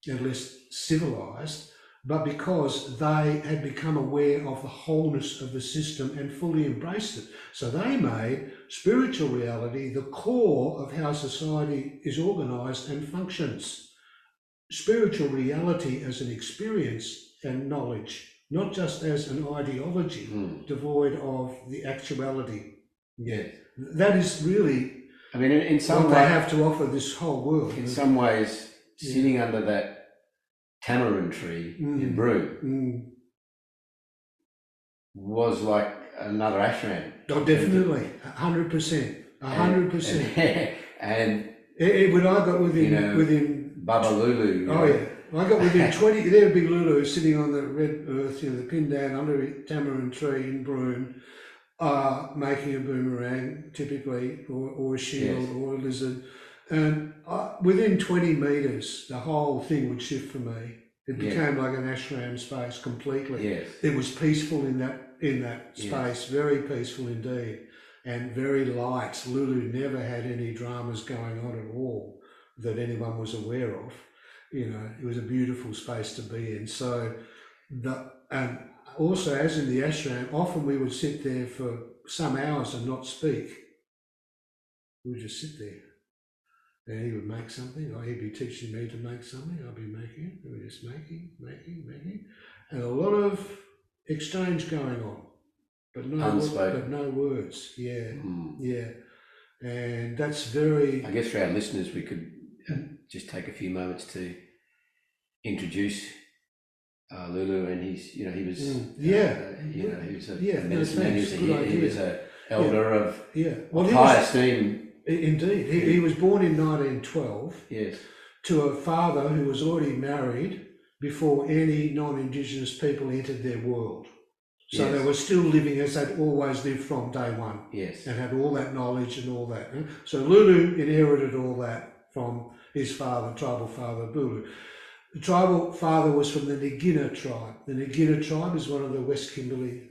and less civilized, but because they had become aware of the wholeness of the system and fully embraced it. So they made spiritual reality the core of how society is organised and functions. Spiritual reality as an experience and knowledge, not just as an ideology devoid of the actuality. Yeah. That is really, I mean, in some what way, they have to offer this whole world. In some ways, sitting under that tamarind tree in Broome was like another ashram. Oh, definitely, 100%, 100%. And when I got within Baba Lulu. I got within 20. There would be Lulu sitting on the red earth, the pinned down under a tamarind tree in Broome, making a boomerang typically, or a shield, or a lizard. And within 20 metres, the whole thing would shift for me. It became like an ashram space completely. Yes. It was peaceful in that space, very peaceful indeed, and very light. Lulu never had any dramas going on at all that anyone was aware of. It was a beautiful space to be in. So, and also as in the ashram, often we would sit there for some hours and not speak. We would just sit there. And he would make something, or he'd be teaching me to make something, I'd be making it, we were just making, and a lot of exchange going on. but no unspoken. but no words. Yeah, Mm. yeah, and that's very. I guess for our listeners, we could just take a few moments to introduce Lulu, and he's, he was, he was a medicine man. He was a elder of high esteem. Indeed, he was born in 1912. Yes. To a father who was already married before any non-Indigenous people entered their world. So they were still living as they'd always lived from day one. Yes. And had all that knowledge and all that. So Lulu inherited all that from his father, tribal father, Bulu. The tribal father was from the Ngina tribe. The Ngina tribe is one of the West Kimberley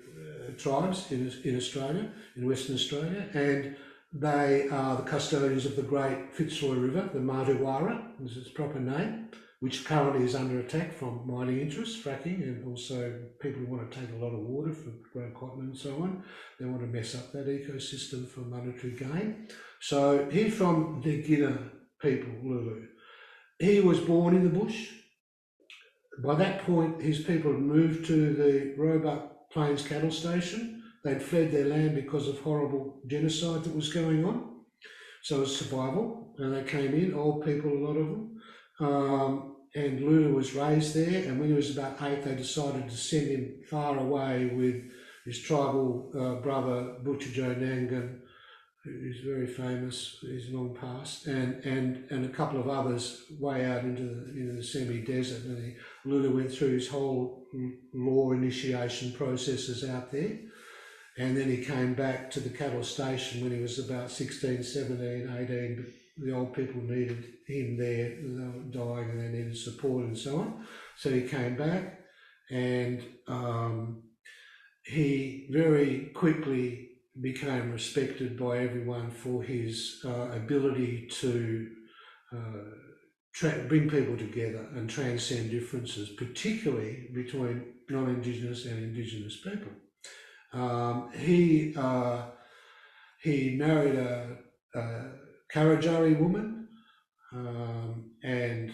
tribes in Australia, in Western Australia, and they are the custodians of the great Fitzroy River, the Martuwarra is its proper name, which currently is under attack from mining interests, fracking, and also people who want to take a lot of water for grow cotton and so on. They want to mess up that ecosystem for monetary gain. So he's from the Ngina people, Lulu. He was born in the bush. By that point, his people had moved to the Roebuck Plains cattle station. They'd fled their land because of horrible genocide that was going on. So it was survival, and they came in, old people, a lot of them. And Lulu was raised there, and when he was about 8, they decided to send him far away with his tribal brother, Butcher Joe Nangan, who's very famous, he's long past, and a couple of others way out into the semi-desert. And Lulu went through his whole law initiation processes out there. And then he came back to the cattle station when he was about 16, 17, 18, but the old people needed him there, they were dying and they needed support and so on. So he came back, and he very quickly became respected by everyone for his ability to bring people together and transcend differences, particularly between non-Indigenous and Indigenous people. He married a Karadjari woman, and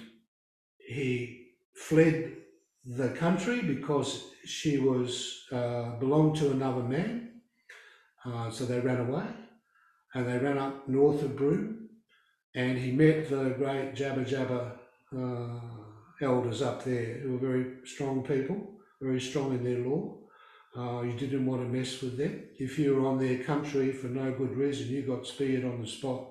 he fled the country because she was belonged to another man. So they ran away, and they ran up north of Broome, and he met the great Jabba Jabba elders up there, who were very strong people, very strong in their law. You didn't want to mess with them. If you were on their country for no good reason, you got speared on the spot.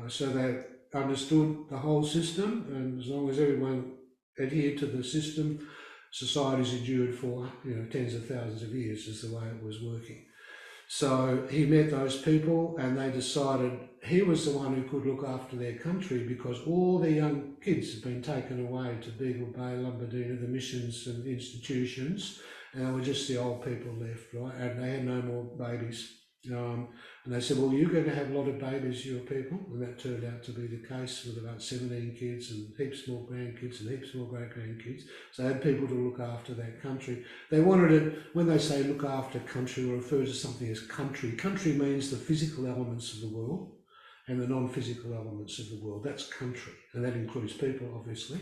So they understood the whole system, and as long as everyone adhered to the system, societies endured for tens of thousands of years, is the way it was working. So he met those people, and they decided he was the one who could look after their country, because all the young kids had been taken away to Beagle Bay, Lumberdina, the missions and institutions, and they were just the old people left, right? And they had no more babies. And they said, well, you're going to have a lot of babies, your people. And that turned out to be the case, with about 17 kids and heaps more grandkids and heaps more great-grandkids. So they had people to look after that country. They wanted it, when they say look after country, or refer to something as country. Country means the physical elements of the world and the non-physical elements of the world. That's country. And that includes people, obviously.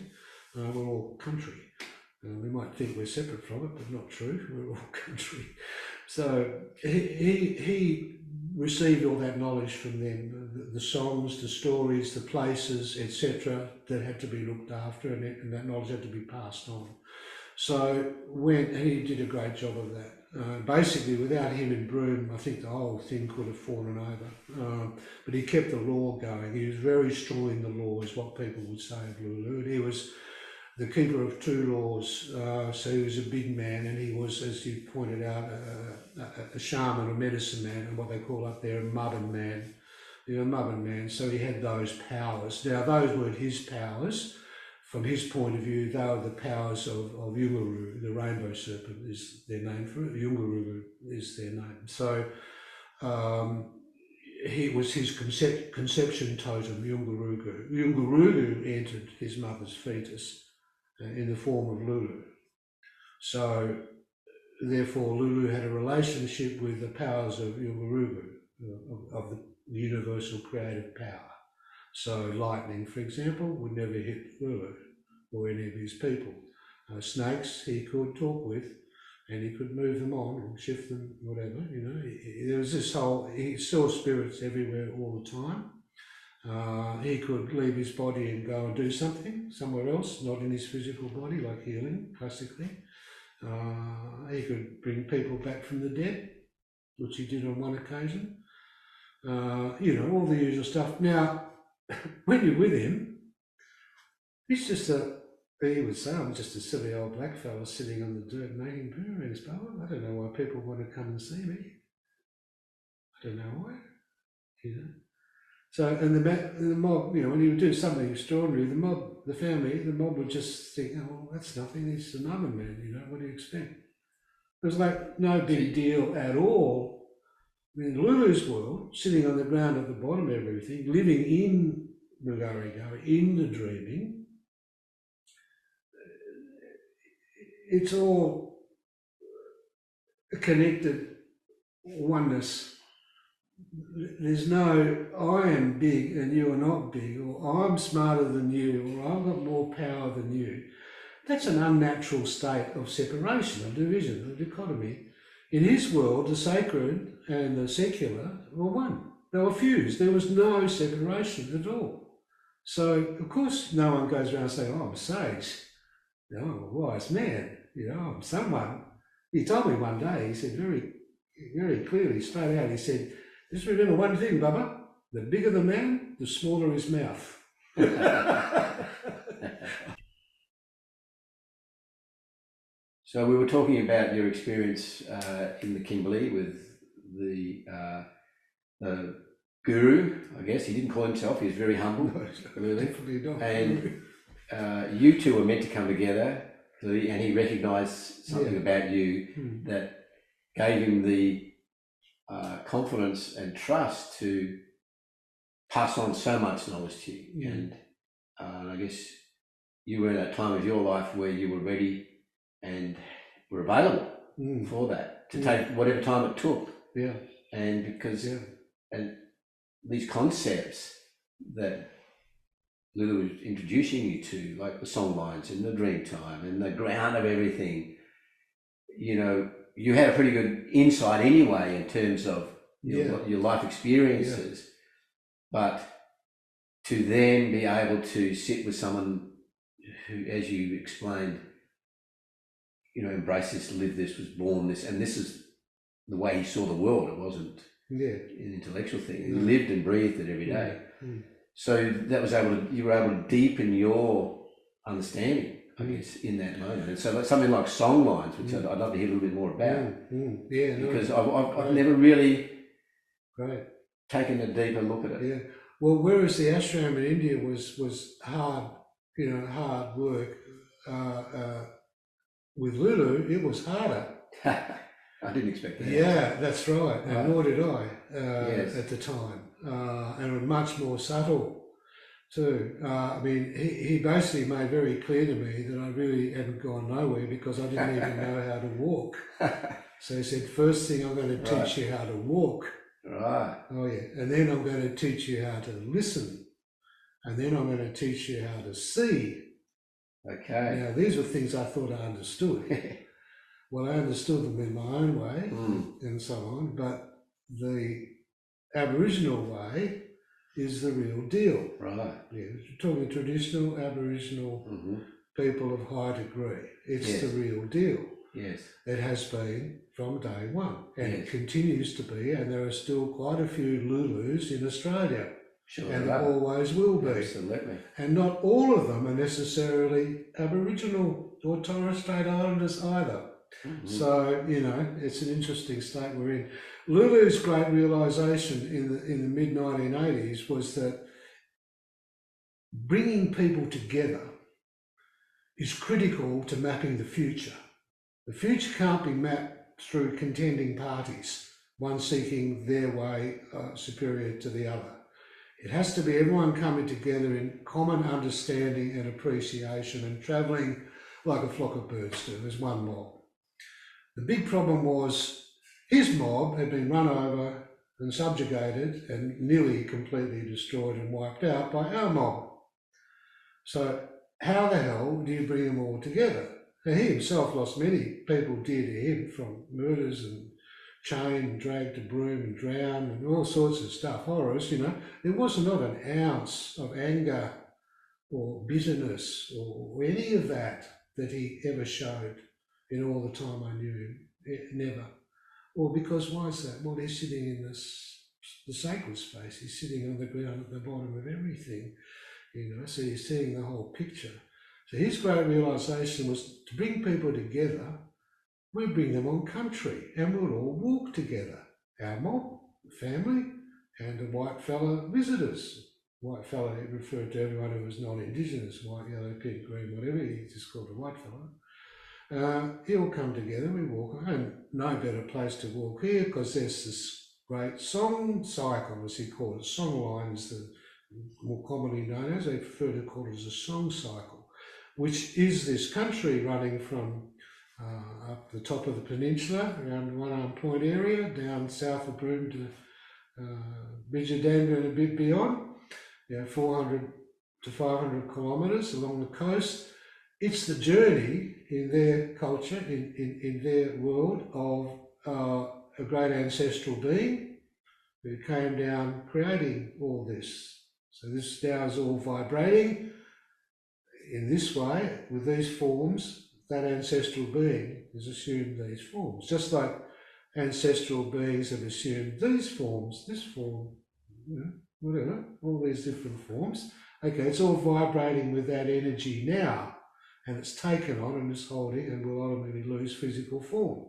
We're all country. We might think we're separate from it, but not true. We're all country. So he received all that knowledge from them, the songs, the stories, the places, etc., that had to be looked after, and that knowledge had to be passed on. So he did a great job of that. Basically, without him in Broome, I think the whole thing could have fallen over. But he kept the law going. He was very strong in the law, is what people would say of Lulu. He was the keeper of two laws, so he was a big man, and he was, as you pointed out, a shaman, a medicine man, and what they call up there a mubbin man. A mubbin man, so he had those powers. Now, those weren't his powers. From his point of view, they were the powers of Yungaru, the rainbow serpent is their name for it. Yungaru is their name. So he was his conception totem, Yungarugu. Yungarugu entered his mother's fetus in the form of Lulu. So therefore Lulu had a relationship with the powers of Yungarugu, of the universal creative power. So lightning, for example, would never hit Lulu or any of his people. Snakes he could talk with, and he could move them on or shift them, whatever, you know. There was this whole, he saw spirits everywhere all the time. He could leave his body and go and do something somewhere else, not in his physical body, like healing, classically. He could bring people back from the dead, which he did on one occasion. You know, all the usual stuff. Now, when you're with him, he's just he would say, I'm just a silly old black fella sitting on the dirt making poo rings, but I don't know why people want to come and see me. I don't know why, you know. So, and the mob, you know, when you would do something extraordinary, the family, the mob would just think, oh, that's nothing, he's a Mormon man, you know, what do you expect? It was like no big deal at all. In Lulu's world, sitting on the ground at the bottom of everything, living in Mugarigo, in the dreaming, it's all a connected oneness. There's no, I am big and you are not big, or I'm smarter than you, or I've got more power than you. That's an unnatural state of separation, of division, of dichotomy. In his world, the sacred and the secular were one. They were fused. There was no separation at all. So, of course, no one goes around saying, oh, I'm a sage. You know, I'm a wise man. You know, I'm someone. He told me one day, he said very, very clearly, straight out, he said, just remember one thing, Bubba, the bigger the man, the smaller his mouth. So we were talking about your experience in the Kimberley with the guru, I guess. He didn't call himself, he was very humble. No, really. Definitely not. And you two were meant to come together, and he recognised something about you that gave him the confidence and trust to pass on so much knowledge to you. And I guess you were in that time of your life where you were ready and were available for that, to take whatever time it took. Yeah. And because and these concepts that Lulu was introducing you to, like the song lines and the dream time and the ground of everything, you know, you had a pretty good insight anyway in terms of your life experiences, but to then be able to sit with someone who, as you explained, you know, embraced this, lived this, was born this, and this is the way he saw the world. It wasn't an intellectual thing. He lived and breathed it every day. So that was you were able to deepen your understanding, I guess, in that moment. And so like something like song lines, which I'd love to hear a little bit more about. Because I've never really taken a deeper look at it. Yeah. Well, whereas the ashram in India was hard, you know, hard work, with Lulu, it was harder. I didn't expect that. Yeah, that's right. And nor did I at the time. And it was much more subtle too. I mean, he basically made very clear to me that I really hadn't gone nowhere because I didn't even know how to walk. So he said, first thing I'm going to teach you how to walk. Right. Oh yeah. And then I'm going to teach you how to listen. And then I'm going to teach you how to see. Okay. Now, these were things I thought I understood. Well, I understood them in my own way and so on, but the Aboriginal way is the real deal. Right. Yeah, talking traditional Aboriginal people of high degree. It's the real deal. Yes. It has been from day one, and it continues to be, and there are still quite a few Lulus in Australia. Sure, and there always will be. Absolutely. And not all of them are necessarily Aboriginal or Torres Strait Islanders either. So, you know, it's an interesting state we're in. Lulu's great realisation in the mid-1980s was that bringing people together is critical to mapping the future. The future can't be mapped through contending parties, one seeking their way superior to the other. It has to be everyone coming together in common understanding and appreciation and travelling like a flock of birds do as one mob. The big problem was his mob had been run over and subjugated and nearly completely destroyed and wiped out by our mob. So how the hell do you bring them all together? Now, he himself lost many people dear to him from murders and chained, dragged to broom and drowned and all sorts of stuff, horrors, you know. There was not an ounce of anger or bitterness or any of that he ever showed in all the time I knew him. Never. Well, because why is that? Well, he's sitting in the sacred space. He's sitting on the ground at the bottom of everything, you know, so he's seeing the whole picture. So his great realisation was to bring people together. We bring them on country and we'll all walk together. Our mob, family, and the white fella visitors. White fella, he referred to everyone who was non-Indigenous, white, yellow, pink, green, whatever, he just called a white fella. He'll come together, we walk, and no better place to walk here because there's this great song cycle, as he called it. Song line is the more commonly known as, they prefer to call it as a song cycle, which is this country running from up the top of the peninsula, around One Arm Point area, down south of Broome to Bidjadanga and a bit beyond, 400 to 500 kilometres along the coast. It's the journey in their culture, in their world, of a great ancestral being who came down creating all this. So this now is all vibrating in this way, with these forms. That ancestral being has assumed these forms, just like ancestral beings have assumed these forms, this form, you know, whatever, all these different forms. Okay, it's all vibrating with that energy now, and it's taken on and is holding and will ultimately lose physical form.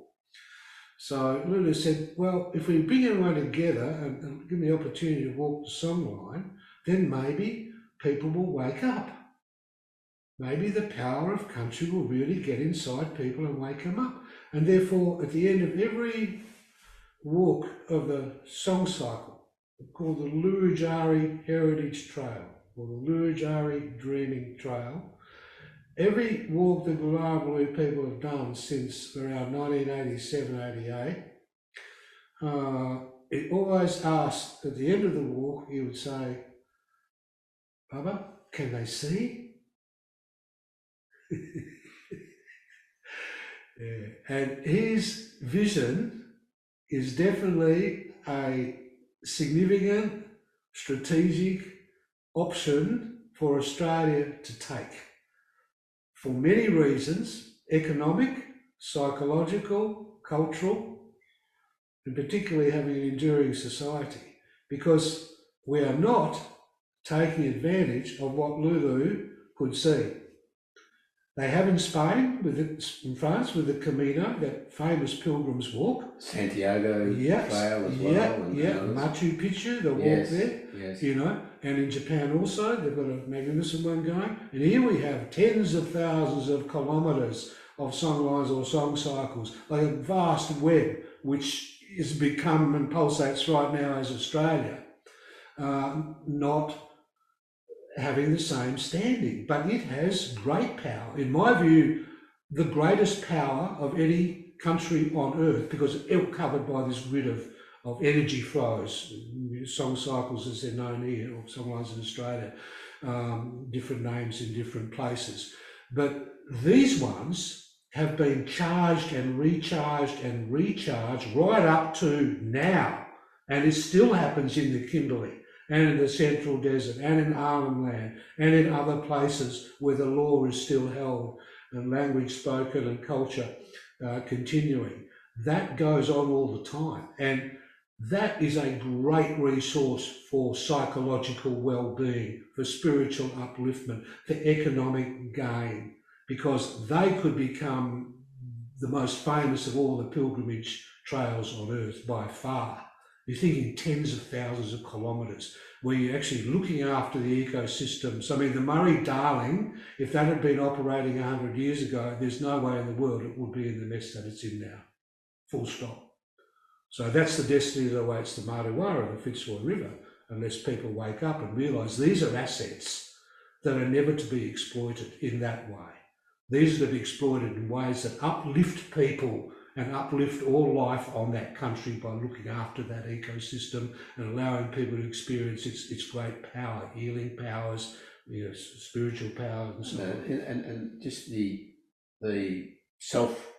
So Lulu said, well, if we bring everyone together and give them the opportunity to walk the song line, then maybe people will wake up. Maybe the power of country will really get inside people and wake them up. And therefore, at the end of every walk of the song cycle, called the Lurujari Heritage Trail, or the Lurujari Dreaming Trail, every walk the Gulabulu people have done since around 1987-88, it always asked, at the end of the walk, he would say, Baba, can they see? And his vision is definitely a significant strategic option for Australia to take for many reasons: economic, psychological, cultural, and particularly having an enduring society, because we are not taking advantage of what Lulu could see. They have in Spain, in France, with the Camino, that famous pilgrim's walk. Santiago Trail as well. Machu Picchu, the walk there, you know, and in Japan also, they've got a magnificent one going. And here we have tens of thousands of kilometres of song lines or song cycles, like a vast web, which has become and pulsates right now as Australia, not having the same standing, but it has great power. In my view, the greatest power of any country on earth, because it's covered by this grid of energy flows, song cycles as they're known here, or song lines in Australia, different names in different places. But these ones have been charged and recharged right up to now, and it still happens in the Kimberley and in the Central Desert, and in Arnhem Land, and in other places where the law is still held, and language spoken and culture continuing. That goes on all the time, and that is a great resource for psychological well-being, for spiritual upliftment, for economic gain, because they could become the most famous of all the pilgrimage trails on earth by far. You're thinking tens of thousands of kilometres where you're actually looking after the ecosystems. I mean, the Murray-Darling, if that had been operating 100 years ago, there's no way in the world it would be in the mess that it's in now. Full stop. So that's the destiny that awaits the Martuwarra, the Fitzroy River, unless people wake up and realise these are assets that are never to be exploited in that way. These are to be exploited in ways that uplift people and uplift all life on that country by looking after that ecosystem and allowing people to experience its great power, healing powers, spiritual powers and so on. And just the the self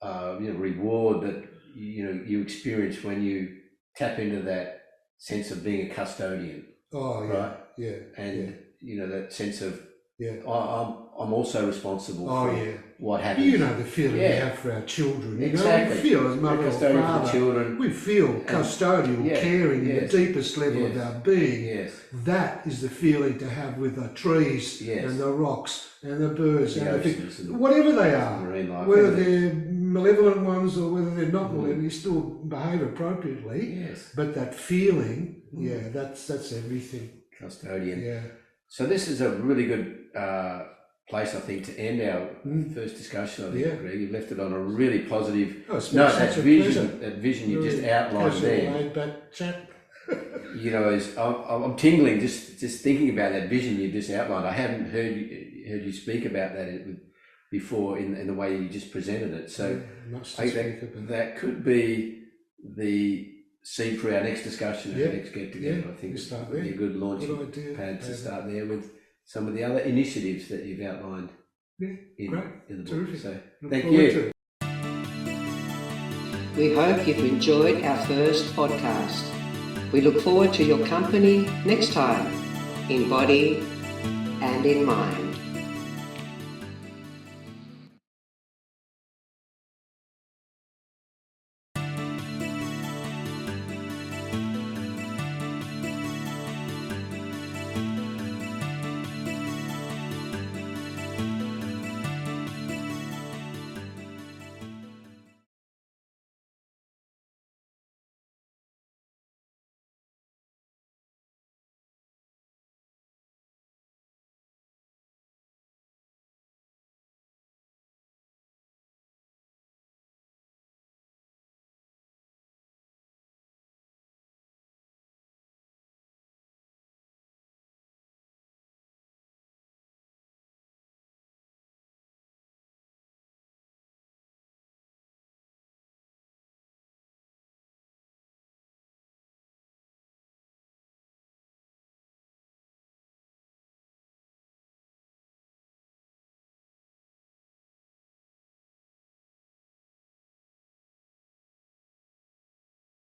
reward that you experience when you tap into that sense of being a custodian. Oh, yeah, right? Yeah. And that sense of Yeah. I'm also responsible for what happens. You know the feeling we have for our children. Exactly. We feel as mother or father. For children. We feel custodial, caring in the deepest level of our being. Yes. That is the feeling to have with the trees and the rocks and the birds and the things, whatever they are. Life, whether they're malevolent ones or whether they're not malevolent, you still behave appropriately. Yes. But that feeling, that's everything. Custodian. Yeah. So this is a really good place, I think, to end our first discussion. I think, Greg, you left it on a really positive note. That vision you just outlined there. Laid-back chat. I'm tingling just thinking about that vision you just outlined. I haven't heard you speak about that before in the way you just presented it. So I think that could be the seed for our next discussion and next get together. I think it would be a good launching pad to start there with some of the other initiatives that you've outlined in the book. Terrific. So thank you. We hope you've enjoyed our first podcast. We look forward to your company next time, in body and in mind.